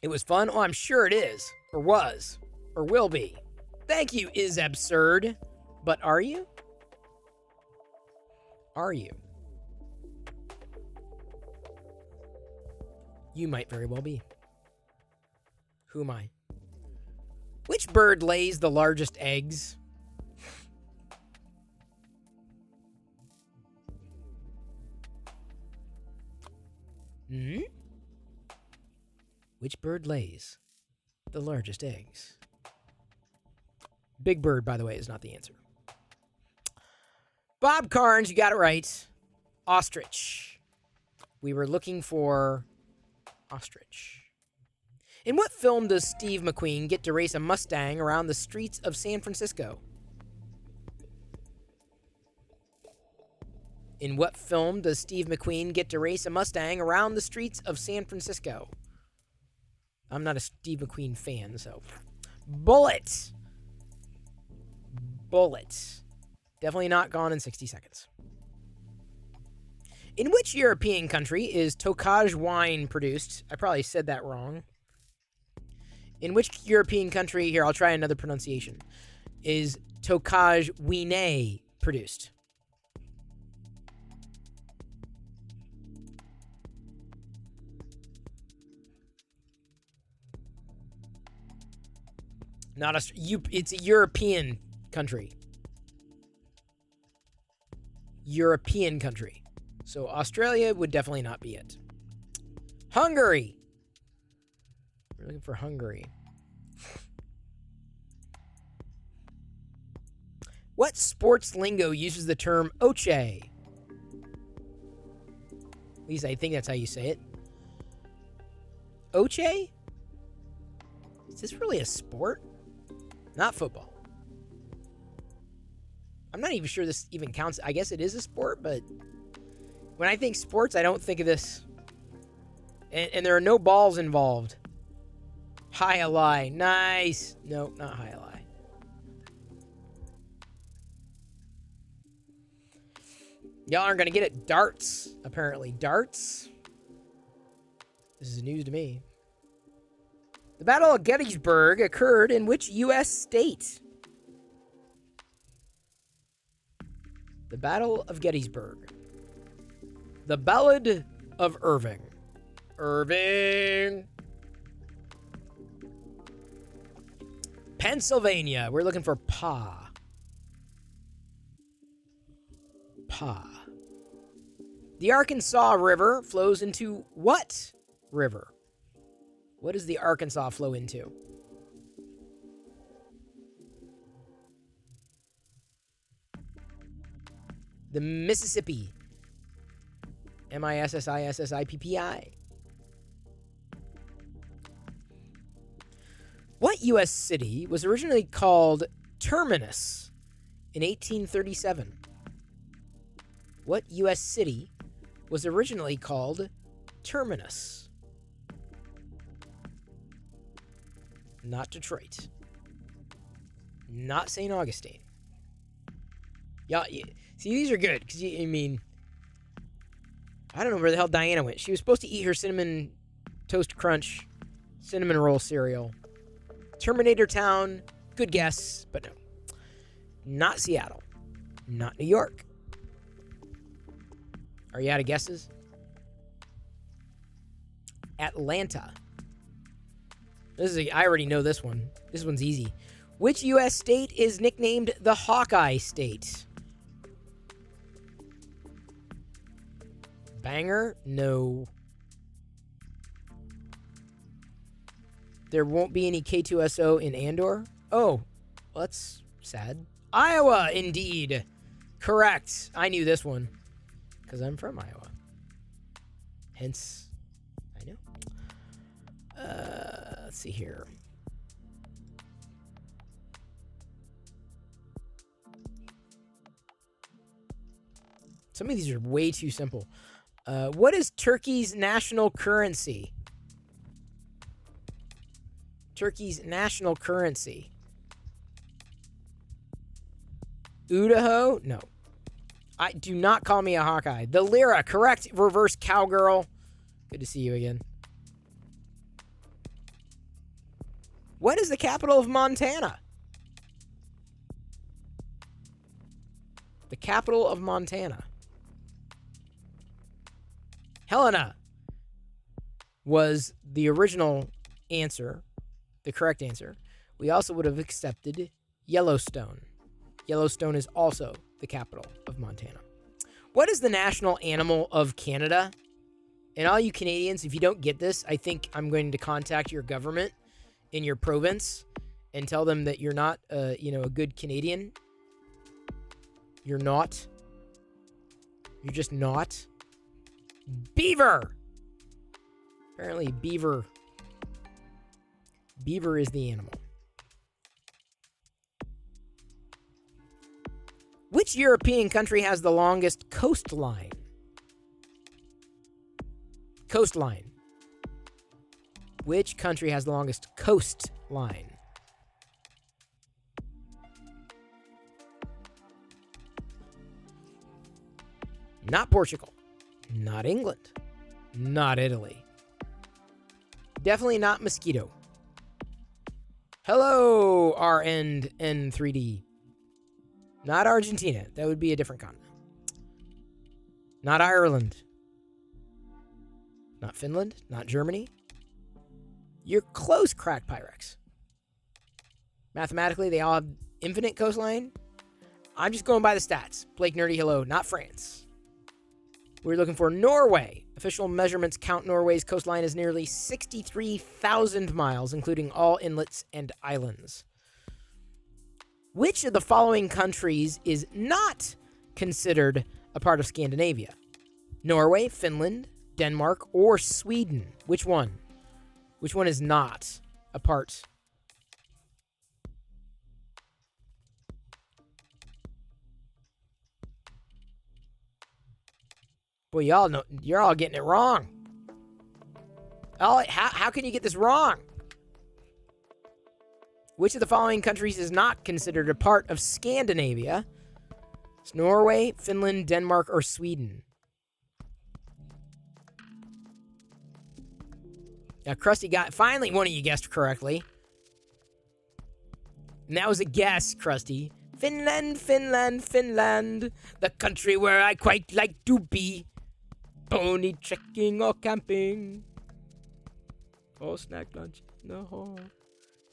It was fun. Oh, I'm sure it is, or was, or will be. Thank you, is absurd. But are you? Are you? You might very well be. Who am I? Which bird lays the largest eggs? Which bird lays the largest eggs? Big Bird, by the way, is not the answer. Bob Carnes, you got it right. Ostrich. We were looking for ostrich. In what film does Steve McQueen get to race a Mustang around the streets of San Francisco? In what film does Steve McQueen get to race a Mustang around the streets of San Francisco? I'm not a Steve McQueen fan, so. Bullet. Bullet. Definitely not Gone in 60 Seconds. In which European country is Tokaj wine produced? I probably said that wrong. In which European country, here, I'll try another pronunciation, is Tokaj Wine produced? It's a European country. European country. So Australia would definitely not be it. Hungary. We're looking for Hungary. What sports lingo uses the term oche? At least I think that's how you say it. Oche? Is this really a sport? Not football. I'm not even sure this even counts. I guess it is a sport, but when I think sports, I don't think of this. And there are no balls involved. High-a-lie. Nice. No, not high-a-lie. Y'all aren't going to get it. Darts, apparently. Darts? This is news to me. The Battle of Gettysburg occurred in which U.S. state? The Battle of Gettysburg. The Ballad of Irving. Irving. Pennsylvania. We're looking for Pa. Pa. The Arkansas River flows into what river? What does the Arkansas flow into? The Mississippi. Mississippi. What U.S. city was originally called Terminus in 1837? What U.S. city was originally called Terminus? Not Detroit. Not St. Augustine. Yeah, see, these are good, because, I mean, I don't know where the hell Diana went. She was supposed to eat her Cinnamon Toast Crunch cinnamon roll cereal. Terminator Town, good guess, but no. Not Seattle. Not New York. Are you out of guesses? Atlanta. I already know this one. This one's easy. Which U.S. state is nicknamed the Hawkeye State? Banger? No. There won't be any K2SO in Andor? Oh, well, that's sad. Iowa, indeed. Correct. I knew this one. because I'm from Iowa. Hence, I know. Let's see here. Some of these are way too simple. What is Turkey's national currency? Turkey's national currency. Idaho? No. Do not call me a Hawkeye. The lira, correct. Reverse cowgirl. Good to see you again. What is the capital of Montana? The capital of Montana. Helena was the original answer, the correct answer. We also would have accepted Yellowstone. Yellowstone is also the capital of Montana. What is the national animal of Canada? And all you Canadians, if you don't get this, I think I'm going to contact your government in your province and tell them that you're not, a good Canadian. You're not. You're just not. Beaver! Apparently, beaver is the animal. Which European country has the longest coastline? Coastline. Which country has the longest coastline? Not Portugal. Not England. Not Italy. Definitely not Mosquito. Hello, RNN3D. Not Argentina. That would be a different continent. Not Ireland. Not Finland. Not Germany. You're close, Crack Pyrex. Mathematically, they all have infinite coastline. I'm just going by the stats. Blake Nerdy, hello. Not France. We're looking for Norway. Official measurements count Norway's coastline as nearly 63,000 miles, including all inlets and islands. Which of the following countries is not considered a part of Scandinavia? Norway, Finland, Denmark, or Sweden? Which one? Which one is not a part? Boy, y'all know you're all getting it wrong. How can you get this wrong? Which of the following countries is not considered a part of Scandinavia? It's Norway, Finland, Denmark, or Sweden. Now, Krusty got finally one of you guessed correctly. And that was a guess, Krusty. Finland, Finland, Finland, the country where I quite like to be. Pony trekking or camping, or snack lunch in the hall.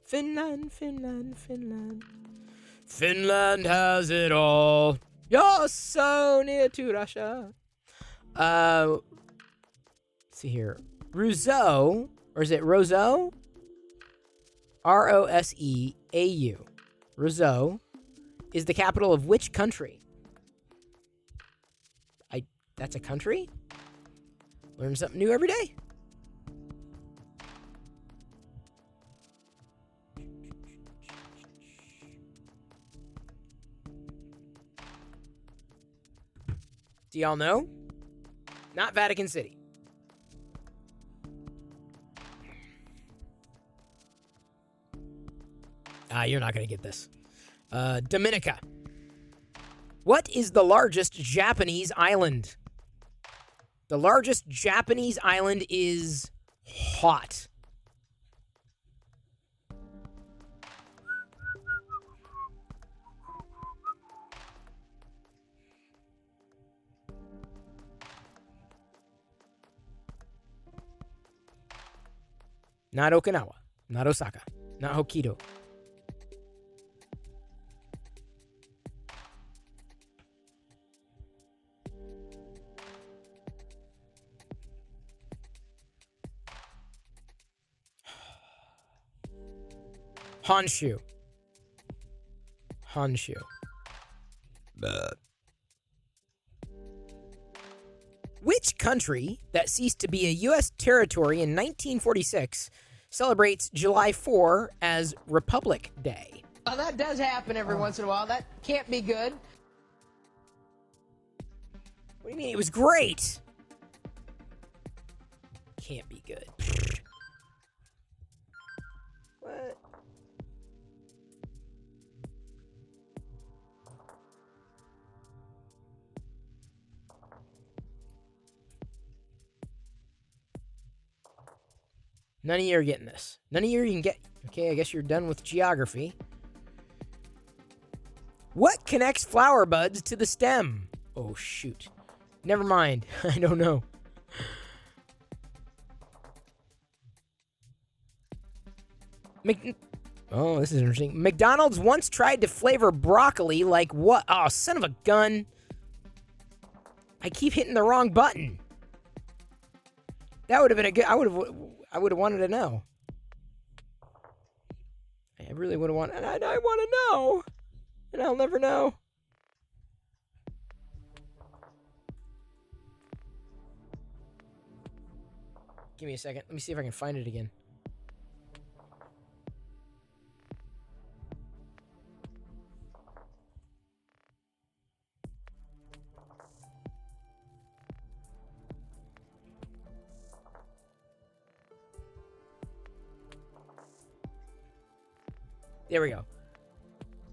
Finland, Finland, Finland. Finland has it all. You're so near to Russia. Let's see here. Roseau, or is it Roseau? Roseau. Roseau is the capital of which country? That's a country? Learn something new every day. Do y'all know? Not Vatican City. You're not going to get this. Dominica. What is the largest Japanese island? The largest Japanese island is hot. Not Okinawa. Not Osaka. Not Hokkaido. Honshu. Honshu. Which country that ceased to be a U.S. territory in 1946 celebrates July 4 as Republic Day? Well, that does happen every once in a while. That can't be good. What do you mean? It was great. Can't be good. What? None of you are getting this. None of you can get... Okay, I guess you're done with geography. What connects flower buds to the stem? Oh, shoot. Never mind. I don't know. Oh, this is interesting. McDonald's once tried to flavor broccoli like what? Oh, son of a gun. I keep hitting the wrong button. That would have been a good... I would have wanted to know. I really would have wanted... I want to know. And I'll never know. Give me a second. Let me see if I can find it again. There we go.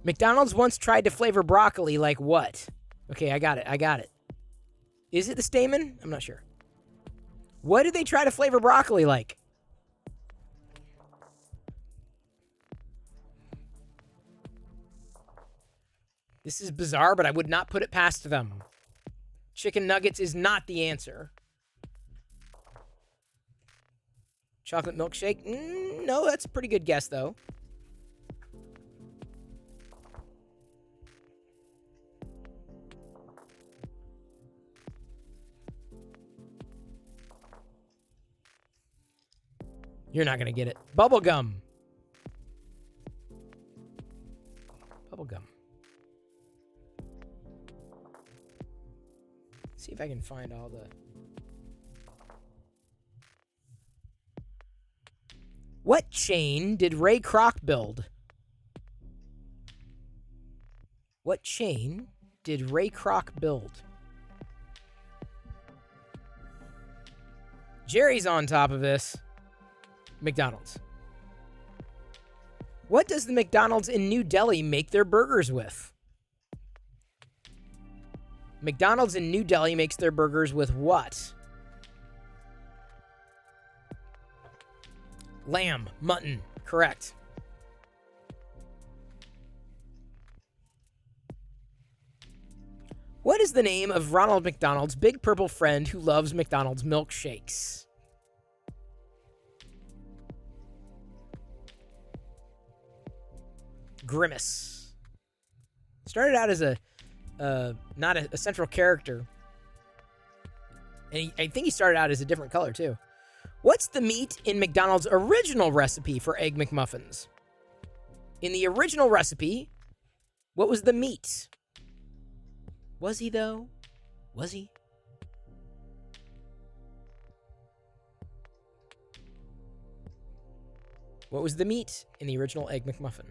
McDonald's once tried to flavor broccoli like what? Okay, I got it. Is it the stamen? I'm not sure. What did they try to flavor broccoli like? This is bizarre, but I would not put it past them. Chicken nuggets is not the answer. Chocolate milkshake? No, that's a pretty good guess, though. You're not going to get it. Bubblegum. Bubblegum. See if I can find all the... What chain did Ray Kroc build? What chain did Ray Kroc build? Jerry's on top of this. McDonald's. What does the McDonald's in New Delhi make their burgers with? McDonald's in New Delhi makes their burgers with what? Lamb, mutton, correct. What is the name of Ronald McDonald's big purple friend who loves McDonald's milkshakes? Grimace. Started out as not a central character. And I think he started out as a different color, too. What's the meat in McDonald's original recipe for Egg McMuffins? In the original recipe, what was the meat? Was he, though? Was he? What was the meat in the original Egg McMuffin?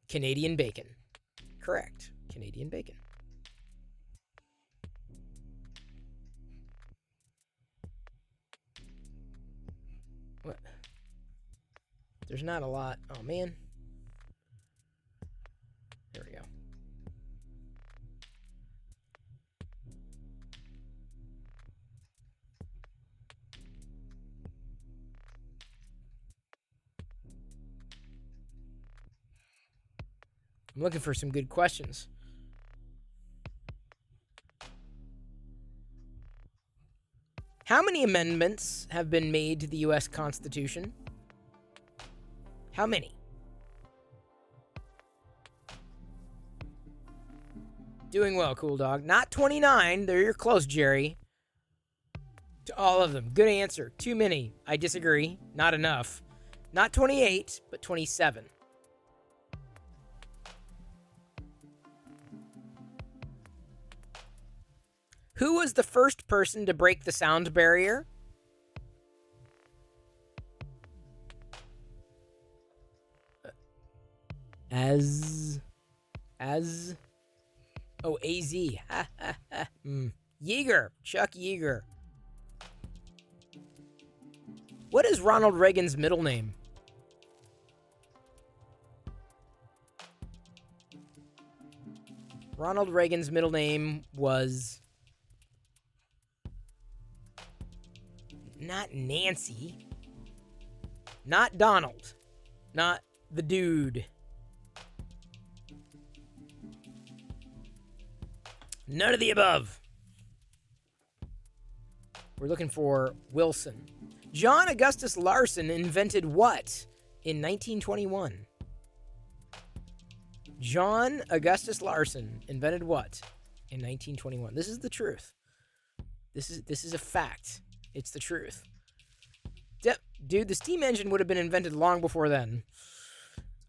Canadian bacon. Correct. Canadian bacon. What? There's not a lot. Oh, man. There we go. I'm looking for some good questions. How many amendments have been made to the U.S. Constitution? How many? Doing well, cool dog. Not 29. There, you're close, Jerry. To all of them. Good answer. Too many. I disagree. Not enough. Not 28, but 27. Who was the first person to break the sound barrier? Az. Oh, AZ. Yeager. Chuck Yeager. What is Ronald Reagan's middle name? Ronald Reagan's middle name was not Nancy, not Donald, not the dude. None of the above. We're looking for Wilson. John Augustus Larson invented what in 1921? John Augustus Larson invented what in 1921? This is the truth. This is a fact. It's the truth. Dude, the steam engine would have been invented long before then.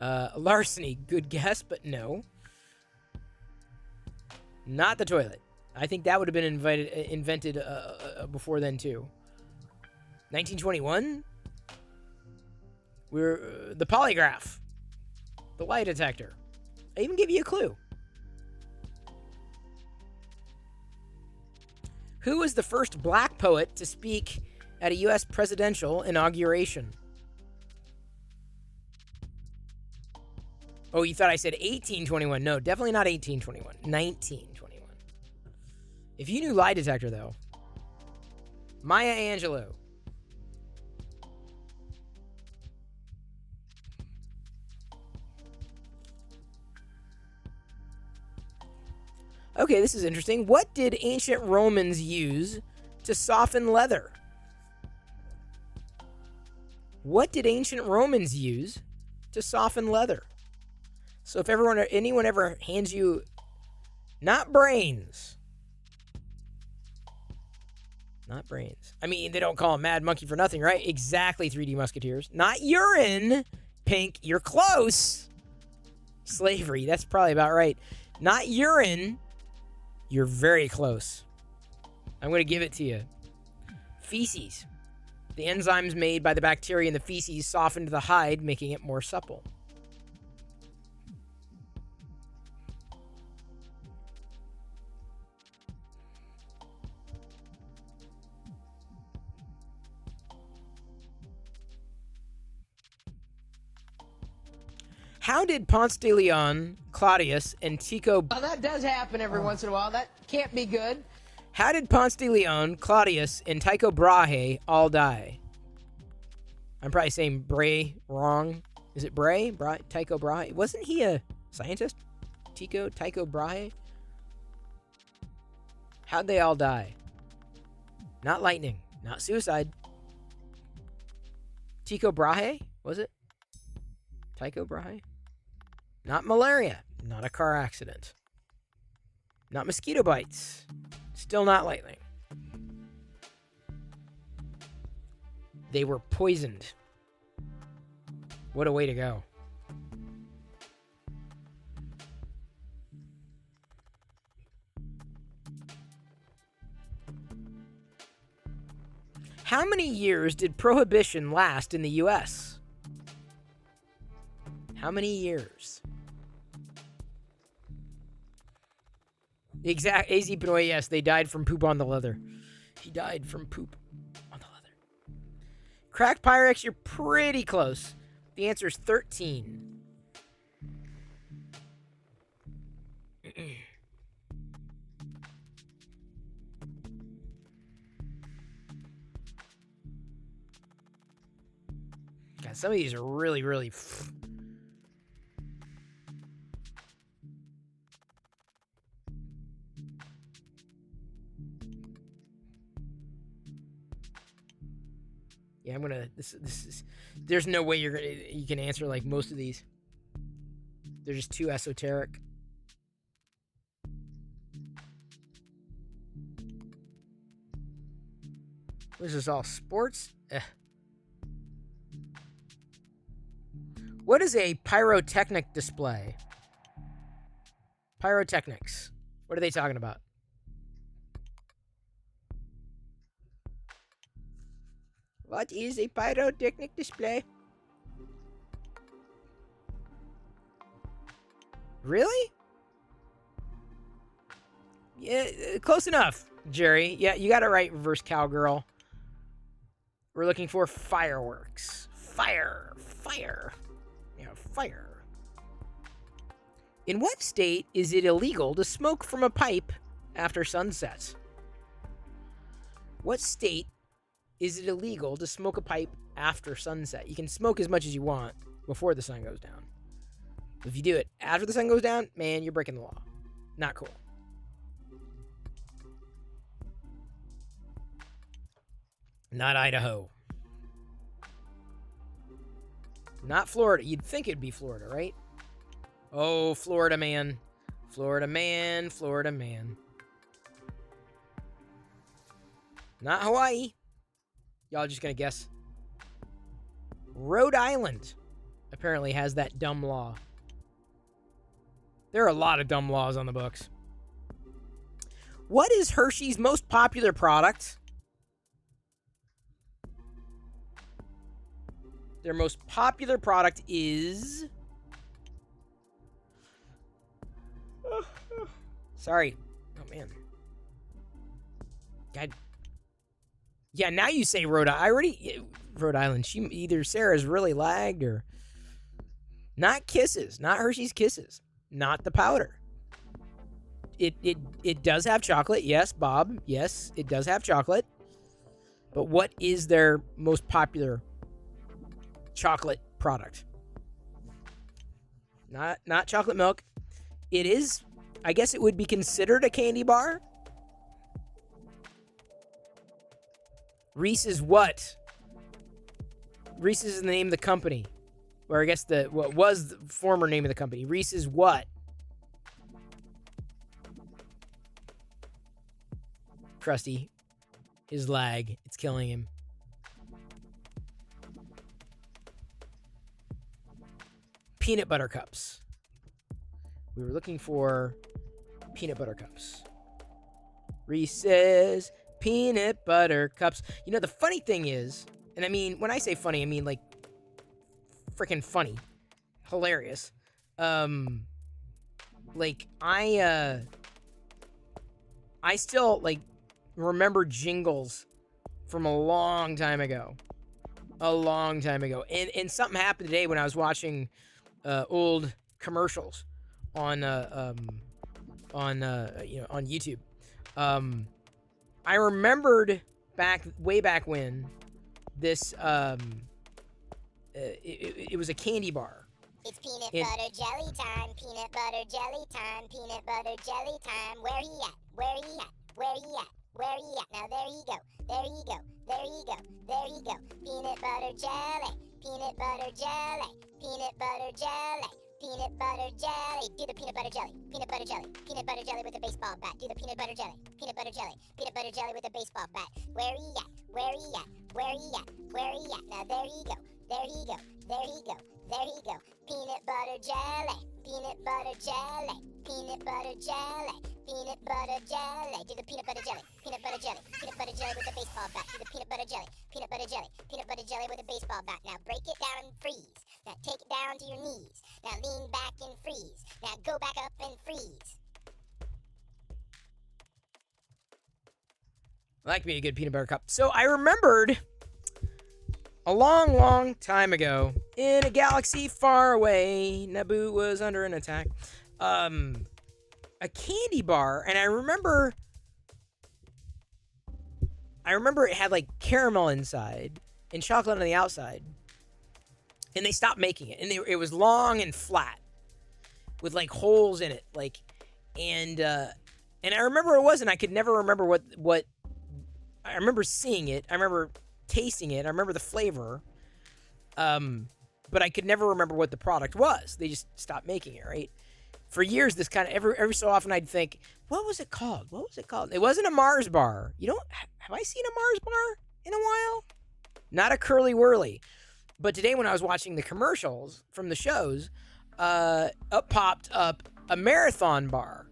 Larceny, good guess, but no. Not the toilet. I think that would have been invented before then too. 1921? We're the polygraph. The lie detector. I even gave you a clue. Who was the first black poet to speak at a U.S. presidential inauguration? Oh, you thought I said 1821. No, definitely not 1821. 1921. If you knew lie detector, though. Maya Angelou. Okay, this is interesting. What did ancient Romans use to soften leather? What did ancient Romans use to soften leather? So if anyone ever hands you, not brains. Not brains. I mean, they don't call him Mad Monkey for nothing, right? Exactly, 3D Musketeers. Not urine, Pink. You're close. Slavery, that's probably about right. Not urine. You're very close. I'm going to give it to you. Feces. The enzymes made by the bacteria in the feces softened the hide, making it more supple. How did Ponce de Leon, Claudius, and Tycho... Well, that does happen every once in a while. That can't be good. How did Ponce de Leon, Claudius, and Tycho Brahe all die? I'm probably saying Bray wrong. Is it Bray? Tycho Brahe? Wasn't he a scientist? Tycho Brahe? How'd they all die? Not lightning. Not suicide. Tycho Brahe? Was it? Tycho Brahe? Not malaria. Not a car accident. Not mosquito bites. Still not lightning. They were poisoned. What a way to go. How many years did Prohibition last in the U.S.? How many years? Exact. AZ Benoit, yes, they died from poop on the leather. He died from poop on the leather. Crack Pyrex, you're pretty close. The answer is 13. God, some of these are really, really... Yeah, I'm gonna. This is. There's no way you can answer like most of these. They're just too esoteric. This is all sports. What is a pyrotechnic display? Pyrotechnics. What are they talking about? What is a pyrotechnic display? Really? Yeah, close enough, Jerry. Yeah, you got it right, reverse cowgirl. We're looking for fireworks. Fire. Yeah, fire. In what state is it illegal to smoke from a pipe after sunset? What state is it illegal to smoke a pipe after sunset? You can smoke as much as you want before the sun goes down. If you do it after the sun goes down, man, you're breaking the law. Not cool. Not Idaho. Not Florida. You'd think it'd be Florida, right? Oh, Florida man. Florida man. Florida man. Not Hawaii. Y'all just gonna guess. Rhode Island apparently has that dumb law. There are a lot of dumb laws on the books. What is Hershey's most popular product? Their most popular product is... Sorry. Oh, man. God. Yeah, now you say Rhode Island. Rhode Island. Either Sarah's really lagged or... Not Kisses. Not Hershey's Kisses. Not the powder. It does have chocolate. Yes, Bob. Yes, it does have chocolate. But what is their most popular chocolate product? Not chocolate milk. It is, I guess it would be considered a candy bar. Reese's what? Reese's is the name of the company. Or I guess what was the former name of the company. Reese's what? Krusty. His lag. It's killing him. Peanut butter cups. We were looking for peanut butter cups. Reese's peanut butter cups. You know, the funny thing is, and I mean, when I say funny, I mean like freaking funny. Hilarious. Like I still like remember jingles from a long time ago. And something happened today when I was watching old commercials on YouTube. I remembered way back when this it was a candy bar. It's peanut butter jelly time, peanut butter jelly time, peanut butter jelly time. Where he at? Where he at? Where he at? Where he at? Now there he go. There he go. There he go. There he go. Peanut butter jelly. Peanut butter jelly. Peanut butter jelly. Peanut butter jelly. Do the peanut butter jelly. Peanut butter jelly. Peanut butter jelly with a baseball bat. Do the peanut butter jelly. Peanut butter jelly. Peanut butter jelly with a baseball bat. Where he at? Where he at? Where he at? Where he at? Now there he go. There he go. There he go. There he go. Peanut butter jelly. Peanut butter jelly. Peanut butter jelly. Peanut butter jelly. Do the peanut butter jelly. Peanut butter jelly. Peanut butter jelly with a baseball bat. Do the peanut butter jelly. Peanut butter jelly. Peanut butter jelly with a baseball bat. Now break it down and freeze. Now take it down to your knees. Now lean back and freeze. Now go back up and freeze. I like me a good peanut butter cup. So I remembered a long time ago, in a galaxy far away, Naboo was under an attack. A candy bar, and I remember it had like caramel inside and chocolate on the outside. And they stopped making it, and it was long and flat with like holes in it, like, and I remember it was, and I could never remember what. I remember seeing it. I remember tasting it. I remember the flavor. But I could never remember what the product was. They just stopped making it, right? For years, this kind of every so often I'd think, what was it called? What was it called? It wasn't a Mars bar. You don't have I seen a Mars bar in a while? Not a Curly Whirly. But today when I was watching the commercials from the shows, popped up a Marathon bar.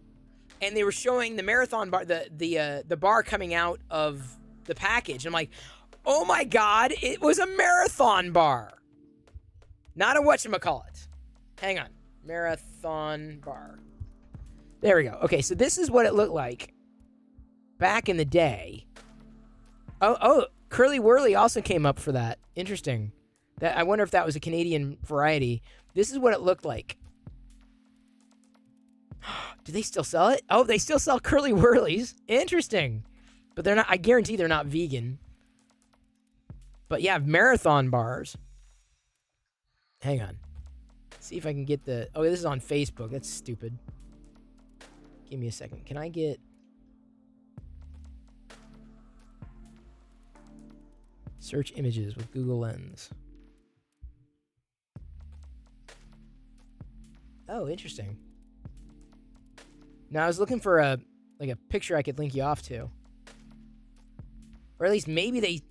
And they were showing the Marathon bar, the bar coming out of the package. I'm like, Oh my God, it was a Marathon bar. Not a whatchamacallit. Hang on. Marathon bar. There we go. Okay, so this is what it looked like back in the day. Oh, Curly Whirly also came up for that. Interesting. I wonder if that was a Canadian variety. This is what it looked like. Do they still sell it? Oh, they still sell Curly Whirlies. Interesting. But they're not, I guarantee they're not vegan. But yeah, Marathon bars. Hang on. See if I can get the... Oh, this is on Facebook. That's stupid. Give me a second. Can I get... Search images with Google Lens. Oh, interesting. Now, I was looking for a picture I could link you off to. Or at least maybe they...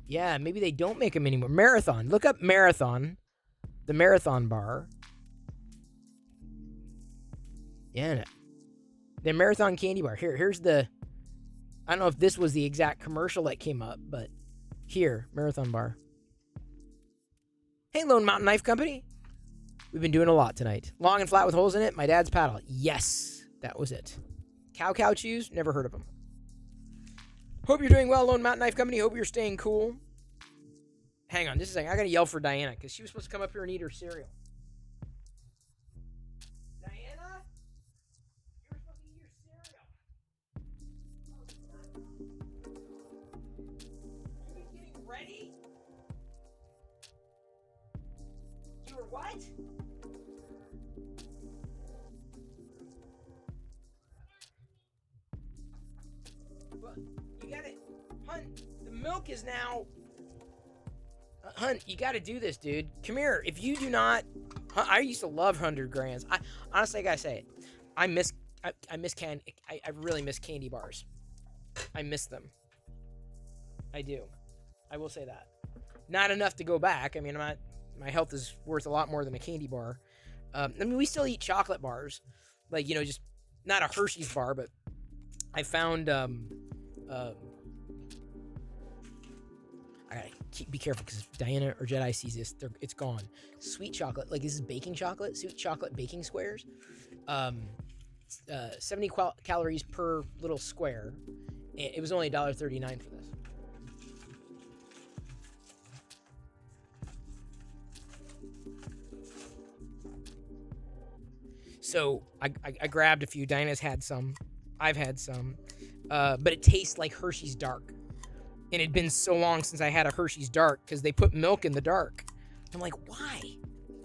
Yeah, maybe they don't make them anymore. Marathon. Look up Marathon. The Marathon bar. Yeah. The Marathon candy bar. Here's the... I don't know if this was the exact commercial that came up, but... Here, Marathon bar. Hey, Lone Mountain Knife Company. We've been doing a lot tonight. Long and flat with holes in it. My dad's paddle. Yes, that was it. Cow chews. Never heard of them. Hope you're doing well, Lone Mountain Knife Company. Hope you're staying cool. Hang on just a second. I gotta yell for Diana because she was supposed to come up here and eat her cereal. Diana? You were supposed to eat your cereal. You been getting ready? You were what? Well, you gotta... Hunt, the milk is now... Hunt, you gotta do this, dude. Come here. If you do not... I used to love 100 Grands. Honestly, I gotta say it. I miss candy. I really miss candy bars. I miss them. I do. I will say that. Not enough to go back. I mean, my health is worth a lot more than a candy bar. I mean, we still eat chocolate bars. Like, you know, just not a Hershey's bar, but I found... I gotta be careful because if Diana or Jedi sees this, it's gone. Sweet chocolate, like this is baking chocolate, sweet chocolate baking squares. 70 calories per little square. It was only $1.39 for this. So I grabbed a few. Diana's had some. I've had some. But it tastes like Hershey's Dark. And it'd been so long since I had a Hershey's Dark because they put milk in the dark. I'm like, why?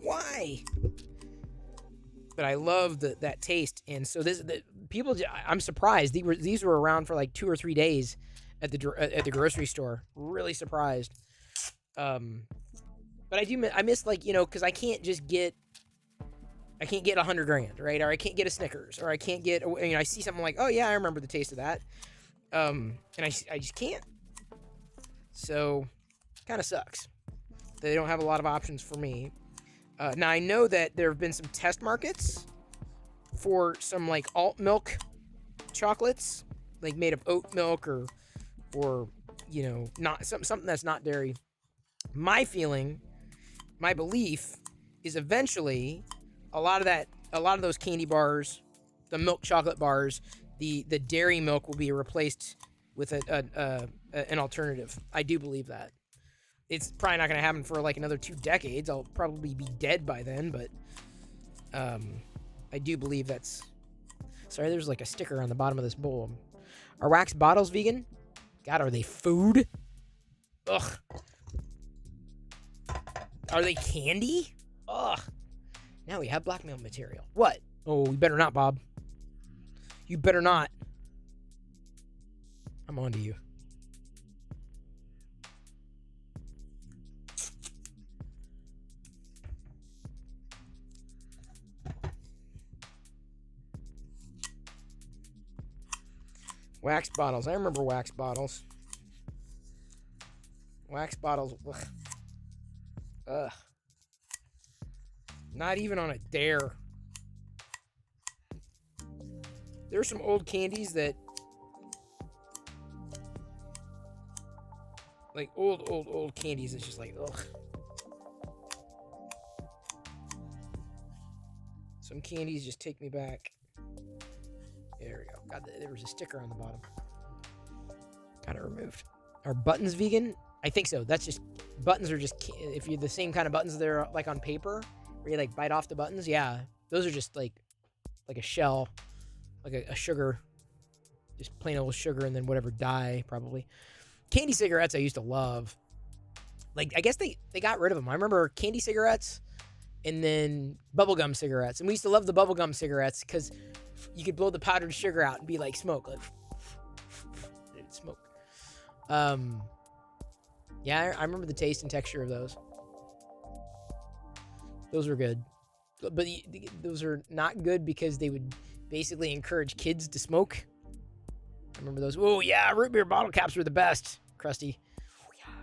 Why? But I love that taste. And so I'm surprised. These were around for like 2 or 3 days at the grocery store. Really surprised. But I miss, like, you know, because I can't get 100 Grand, right? Or I can't get a Snickers, or I can't get, you know, I see something like, oh yeah, I remember the taste of that. And I just can't. So, kind of sucks. They don't have a lot of options for me. Now, I know that there have been some test markets for some, like, alt milk chocolates, like made of oat milk or you know, not something that's not dairy. My belief is eventually a lot of those candy bars, the milk chocolate bars, the dairy milk will be replaced with an alternative. I do believe that. It's probably not going to happen for like another 2 decades. I'll probably be dead by then, but I do believe that's... Sorry, there's like a sticker on the bottom of this bowl. Are wax bottles vegan? God, are they food? Ugh. Are they candy? Ugh. Now we have blackmail material. What? Oh, you better not, Bob. You better not. I'm on to you. Wax bottles. I remember wax bottles. Wax bottles. Ugh. Ugh. Not even on a dare. There's some old candies that Like old candies. It's just like ugh. Some candies just take me back. There we go. God, there was a sticker on the bottom. Got it removed. Are buttons vegan? I think so. That's just buttons are just if you're the same kind of buttons that are like on paper where you like bite off the buttons. Yeah, those are just like a shell, like a sugar, just plain old sugar, and then whatever dye probably. Candy cigarettes I used to love. Like I guess they got rid of them. I remember candy cigarettes. And then bubblegum cigarettes. And we used to love the bubblegum cigarettes because you could blow the powdered sugar out and be like smoke. Like, smoke. Yeah, I remember the taste and texture of those. Those were good. But those are not good because they would basically encourage kids to smoke. I remember those. Oh, yeah, root beer bottle caps were the best. Crusty. Oh, yeah.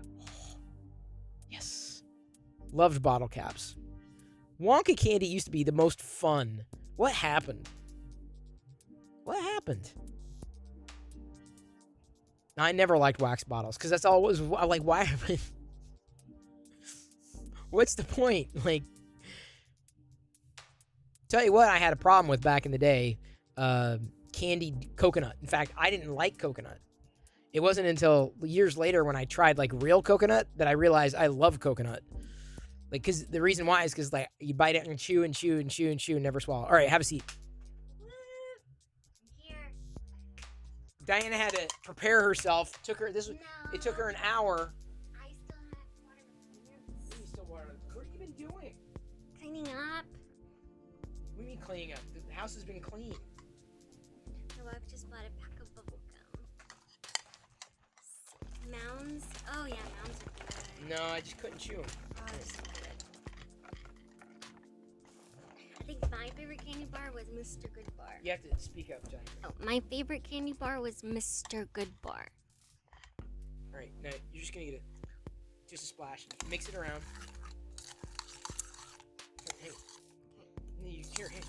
Yes. Loved bottle caps. Wonka candy used to be the most fun. What happened? What happened? I never liked wax bottles because that's all it was. Like, why? What's the point? Like, tell you what, I had a problem with back in the day. Candied coconut. In fact, I didn't like coconut. It wasn't until years later when I tried like real coconut that I realized I love coconut. Like, because the reason why is because, like, you bite it and chew and chew and chew and chew and never swallow. All right, have a seat. Here. Diana had to prepare herself. It took her an hour. I still have water in my hands. You still water. What have you been doing? Cleaning up. What do you mean cleaning up? The house has been clean. My wife just bought a pack of bubble gum. Mounds? Oh yeah, mounds are good. No, I just couldn't chew them. Oh, they're so good. I think my favorite candy bar was Mr. Good Bar. You have to speak up, Diana. Oh, my favorite candy bar was Mr. Good Bar. All right, now you're just gonna get just a splash. Mix it around. Hey, here, hey.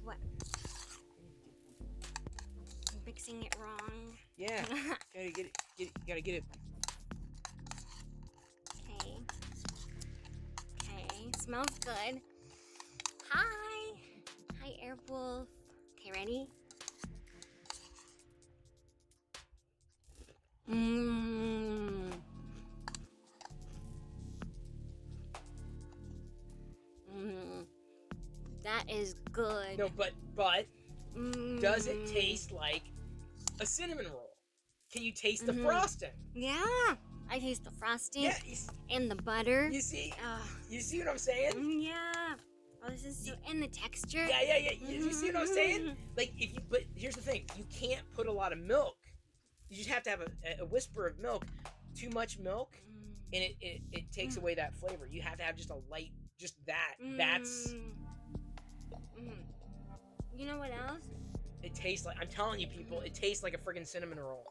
What? I'm mixing it wrong. Yeah, gotta get it. Gotta get it. Okay. Okay, smells good. Hi. Hi, Airwolf. Okay, ready? Mmm. Mmm. That is good. No, but Mm. does it taste like a cinnamon roll? Can you taste the frosting? Yeah. I taste the frosting Yeah, and the butter. you see? Ugh. You see what I'm saying? Yeah. Oh, this is so. And the texture. Yeah. You see what I'm saying? Like, but here's the thing: you can't put a lot of milk. You just have to have a whisper of milk. Too much milk, and it takes away that flavor. You have to have just a light, just that. That's. You know what else? It tastes like, I'm telling you, people, it tastes like a friggin' cinnamon roll.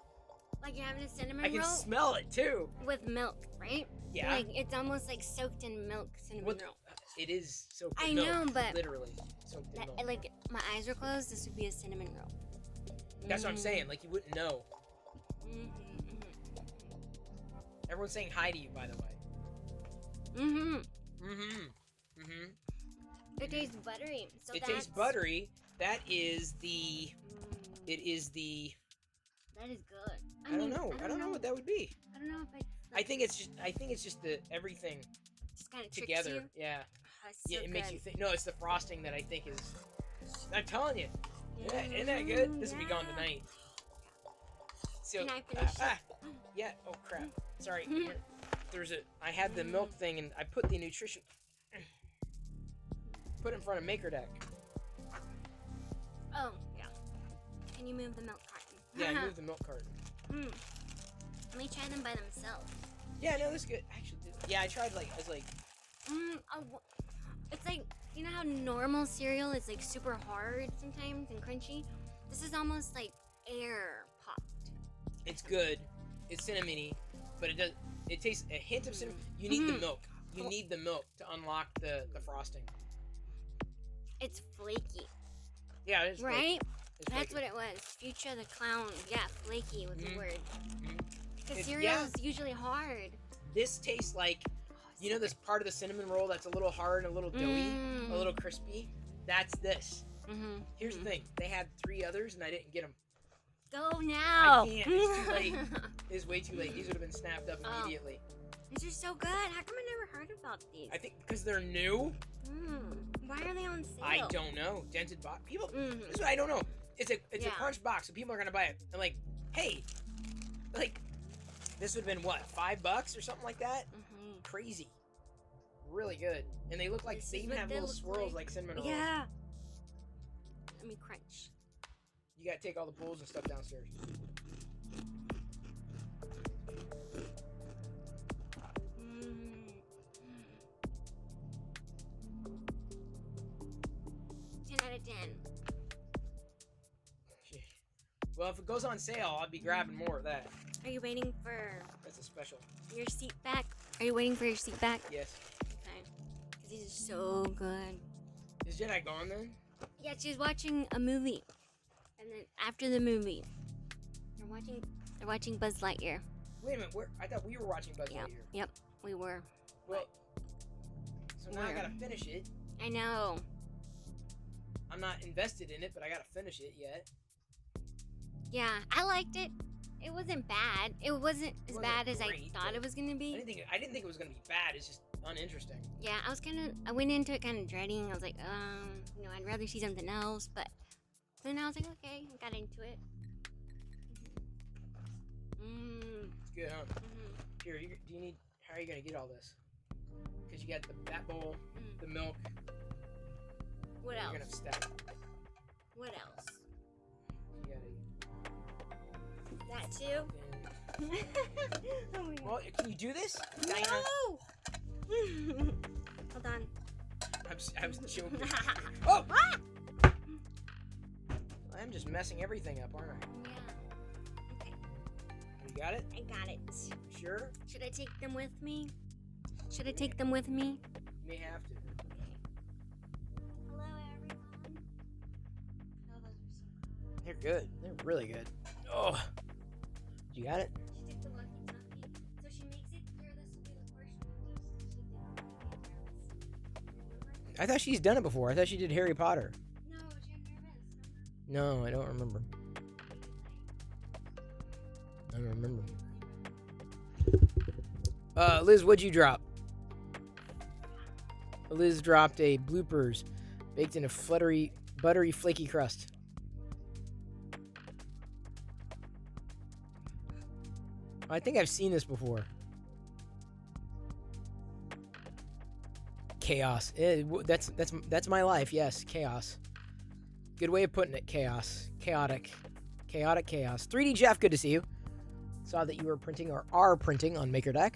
Like you're having a cinnamon I can roll smell it too. with milk, right? Yeah. Like it's almost like soaked in milk cinnamon roll. It is soaked I in milk. know, but literally soaked in milk. Like my eyes were closed. This would be a cinnamon roll. That's what I'm saying. Like, you wouldn't know. Everyone's saying hi to you, by the way. It tastes buttery. So It tastes buttery. That is the. It is the. That is good. I don't know. I don't know what that would be. I don't know if I think it's just the everything just kind of together. You. Yeah. Oh, it's Yeah, so it makes good. you think. No, it's the frosting that I think is. I'm telling you. Isn't that good? This will be gone tonight. So, Can I finish it? yeah. Oh crap. Sorry. Here. I had the milk thing and I put the nutrition. Put it in front of Maker Deck. Oh yeah. Can you move the milk carton? Yeah, I moved the milk carton. Let me try them by themselves. Yeah, no, this is good. Actually, yeah, I tried I was like. It's like, you know how normal cereal is like super hard sometimes and crunchy? This is almost like air popped. It's good. It's cinnamony, but it tastes a hint of cinnamon. You need the milk. You need the milk to unlock the frosting. It's flaky. Yeah, it's right? It's That's flaky. what it was. Future the clown. Yeah, flaky was the word. Because It's- cereal's yeah. usually hard. This tastes like, you know, this part of the cinnamon roll that's a little hard and a little doughy, a little crispy. That's this. Mm-hmm. Here's the thing: they had 3 others, and I didn't get them. Go now. I can't. It's too late. It's way too late. These would have been snapped up Oh. immediately. These are so good. How come I never heard about these? I think because they're new. Why are they on sale? I don't know. Dented box. People. Mhm. This is what I don't know. It's a Yeah. crunch box, so people are gonna buy it. I'm like, hey, like, this would have been what, $5 or something like that? Mhm. Crazy. Really good. And they look like This they is even what have they little look swirls like cinnamon rolls. Yeah. Let me crunch. You gotta take all the bowls and stuff downstairs. Mm. 10 out of 10. Well, if it goes on sale, I'll be grabbing more of that. Are you waiting for That's a special. your seat back? Are you waiting for your seat back? Yes. Okay. Because these are so good. Is Jedi gone then? Yeah, she's watching a movie. And then after the movie, they're watching Buzz Lightyear. Wait a minute. Where? I thought we were watching Buzz Yep. Lightyear. Yep, we were. Well, so now I Where? gotta finish it. I know. I'm not invested in it, but I gotta finish it yet. Yeah, I liked it. It wasn't bad. It wasn't as Wasn't bad as I great, thought but it was gonna I be. didn't think it was gonna be bad. It's just uninteresting. Yeah, I went into it kind of dreading. I was like, I'd rather see something else. But then I was like, okay, I got into it. It's good, huh? Here, do you need? How are you gonna get all this? Because you got that bowl, the milk. What You're else? gonna have stack. What else? You That too? gotta. Oh my Well, can you do this, Diana? no! Hold on. I was joking. Oh! I'm just messing everything up, aren't I? Yeah. Okay, You got it? I got it. Sure? Should I take them with me? Should I take them with me? You may have to. Hello, everyone. Oh, those are so They're good. They're really good. Oh. You got it? She took the walkie-talkie, so she makes it clear this will be the first movie she did. Remember? I thought she's done it before. I thought she did Harry Potter. No, she had nervous. No, I don't remember. I don't remember. Liz, what'd you drop? Liz dropped a bloopers baked in a buttery, flaky crust. I think I've seen this before. Chaos. That's my life. Yes, chaos. Good way of putting it. Chaos. Chaotic. Chaotic chaos. 3D Jeff, good to see you. Saw that you were printing or are printing on MakerDeck.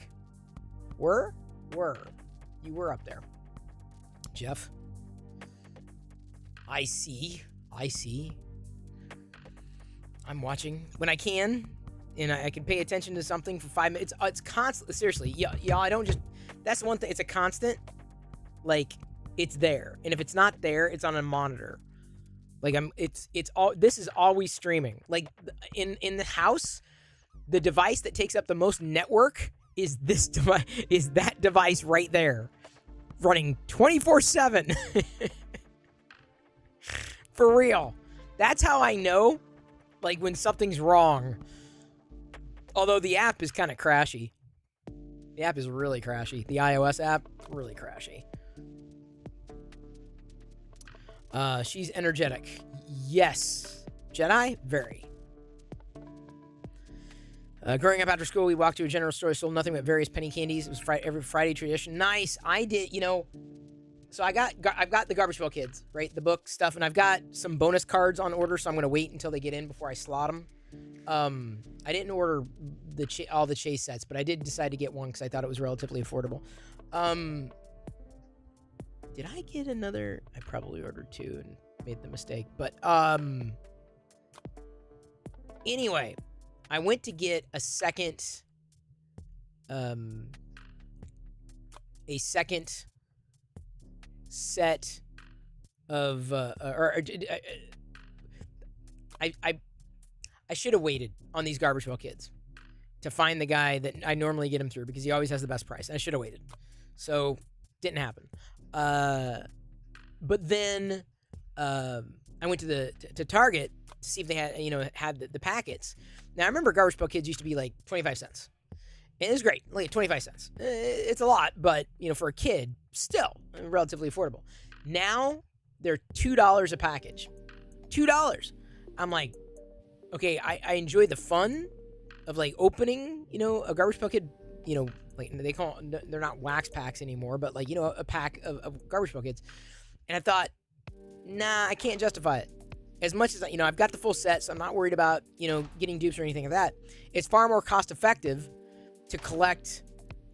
Were? You were up there. Jeff. I see. I'm watching when I can, and I can pay attention to something for 5 minutes. It's constant. Seriously, yeah. I don't just. That's one thing. It's a constant. Like, it's there, and if it's not there, it's on a monitor. Like it's all. This is always streaming. Like in the house, the device that takes up the most network is this device. Is that device right there, running 24/7. For real. That's how I know, like, when something's wrong. Although the app is kind of crashy. The app is really crashy. The iOS app, really crashy. She's energetic. Yes. Jedi? Very. Growing up after school, we walked to a general store, sold nothing but various penny candies. It was every Friday tradition. Nice. I did, so I've got the Garbage Pail Kids, right? The book stuff, and I've got some bonus cards on order, so I'm going to wait until they get in before I slot them. I didn't order all the Chase sets, but I did decide to get one because I thought it was relatively affordable. Did I get another? I probably ordered 2 and made the mistake. But anyway, I went to get a second set of I should have waited on these Garbage Pail Kids. to find the guy that I normally get him through because he always has the best price. And I should have waited. So, didn't happen. But then I went to Target to see if they had the packets. Now, I remember Garbage Pail Kids used to be like 25 cents. And it was great, like 25 cents. It's a lot, but, for a kid, still relatively affordable. Now, they're $2 a package. $2. I'm like, okay, I enjoy the fun of like opening, a Garbage Pail Kid, like they call it, they're not wax packs anymore, but like, a pack of Garbage Pail Kids. And I thought, nah, I can't justify it. As much as, I've got the full set, so I'm not worried about, getting dupes or anything like that. It's far more cost effective to collect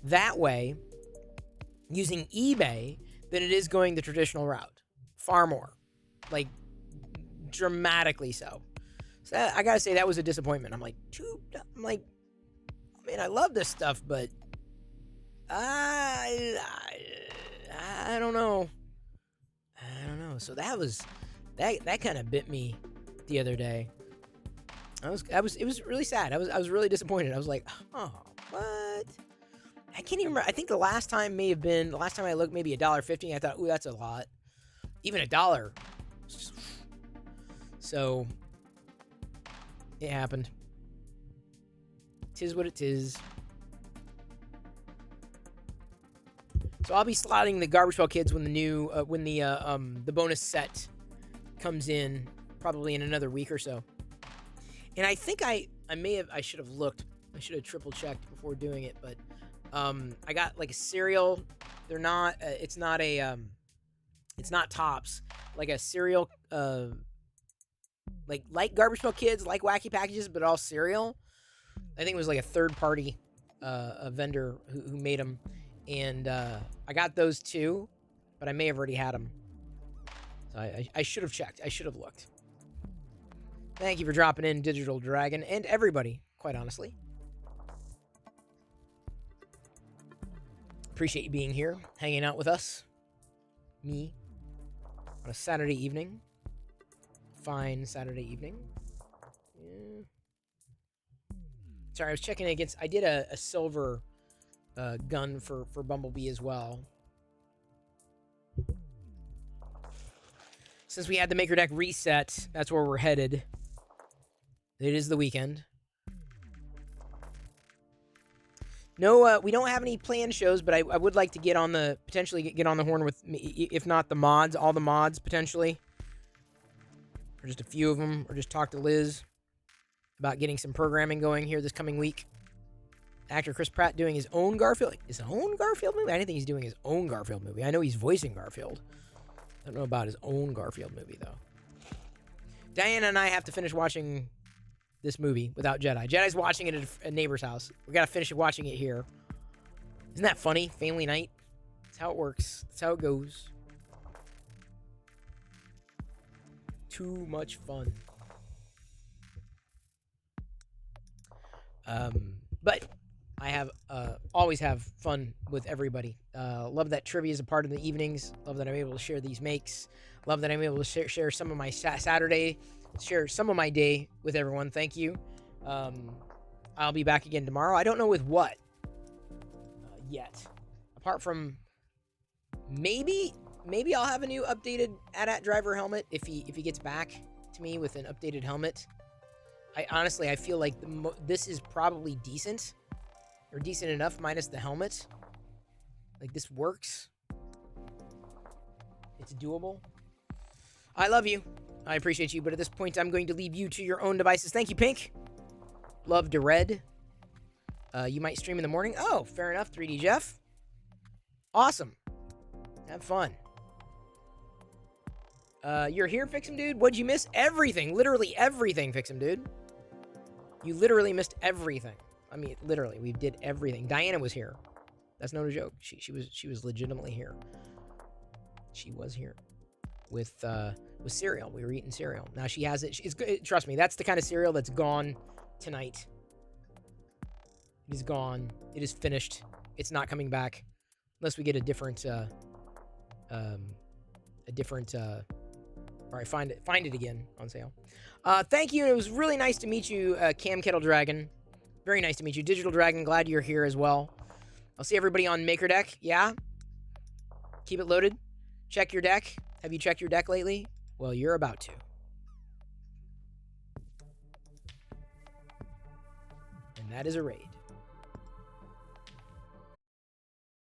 that way using eBay than it is going the traditional route. Far more. Like, dramatically so. So I gotta say, that was a disappointment. I'm like, man, I love this stuff, but I don't know. So that kind of bit me the other day. It was really sad. I was really disappointed. I was like, oh, what? I can't even remember. I think the last time I looked, maybe $1.50. I thought, ooh, that's a lot. Even $1. So it happened. Tis what it is. So I'll be slotting the Garbage Pail Kids when the bonus set comes in, probably in another week or so. And I think I should have looked. I should have triple checked before doing it, but I got like a cereal. They're not. It's not Tops. Like a cereal. Like Garbage Pail Kids, like Wacky Packages, but all cereal. I think it was like a third party vendor who made them. And I got those too, but I may have already had them. So I should have checked. I should have looked. Thank you for dropping in, Digital Dragon, and everybody, quite honestly. Appreciate you being here, hanging out with us. Me. On a Saturday evening. Fine Saturday evening. Yeah. Sorry, I was checking against... I did a silver... gun for Bumblebee as well. Since we had the Maker Deck reset, that's where we're headed. It is the weekend. No, we don't have any planned shows, but I would like to potentially get on the horn with, if not the mods, all the mods potentially. Or just a few of them, or just talk to Liz about getting some programming going here this coming week. Actor Chris Pratt doing his own Garfield movie? I didn't think he's doing his own Garfield movie. I know he's voicing Garfield. I don't know about his own Garfield movie, though. Diana and I have to finish watching this movie without Jedi. Jedi's watching it at a neighbor's house. We gotta finish watching it here. Isn't that funny? Family night. That's how it works. That's how it goes. Too much fun. But I have always have fun with everybody. Love that trivia is a part of the evenings. Love that I'm able to share these makes. Love that I'm able to share some of my Saturday, share some of my day with everyone. Thank you. I'll be back again tomorrow. I don't know with what yet. Apart from maybe I'll have a new updated AT-AT driver helmet if he gets back to me with an updated helmet. I feel like this is probably decent. Or decent enough minus the helmet. Like, this works. It's doable. I love you. I appreciate you, but at this point, I'm going to leave you to your own devices. Thank you, Pink. Love to Red. You might stream in the morning. Oh, fair enough, 3D Jeff. Awesome. Have fun. You're here, Fix'em Dude? What'd you miss? Everything. Literally everything, Fix'em Dude. You literally missed everything. I mean, literally, we did everything. Diana was here. That's no joke. She was legitimately here. She was here with cereal. We were eating cereal. Now she has it. It's good. Trust me, that's the kind of cereal that's gone tonight. It is gone. It is finished. It's not coming back unless we get a different. All right, find it again on sale. Thank you. It was really nice to meet you, Cam Kettle Dragon. Very nice to meet you. Digital Dragon, glad you're here as well. I'll see everybody on Maker Deck. Yeah? Keep it loaded. Check your deck. Have you checked your deck lately? Well, you're about to. And that is a raid.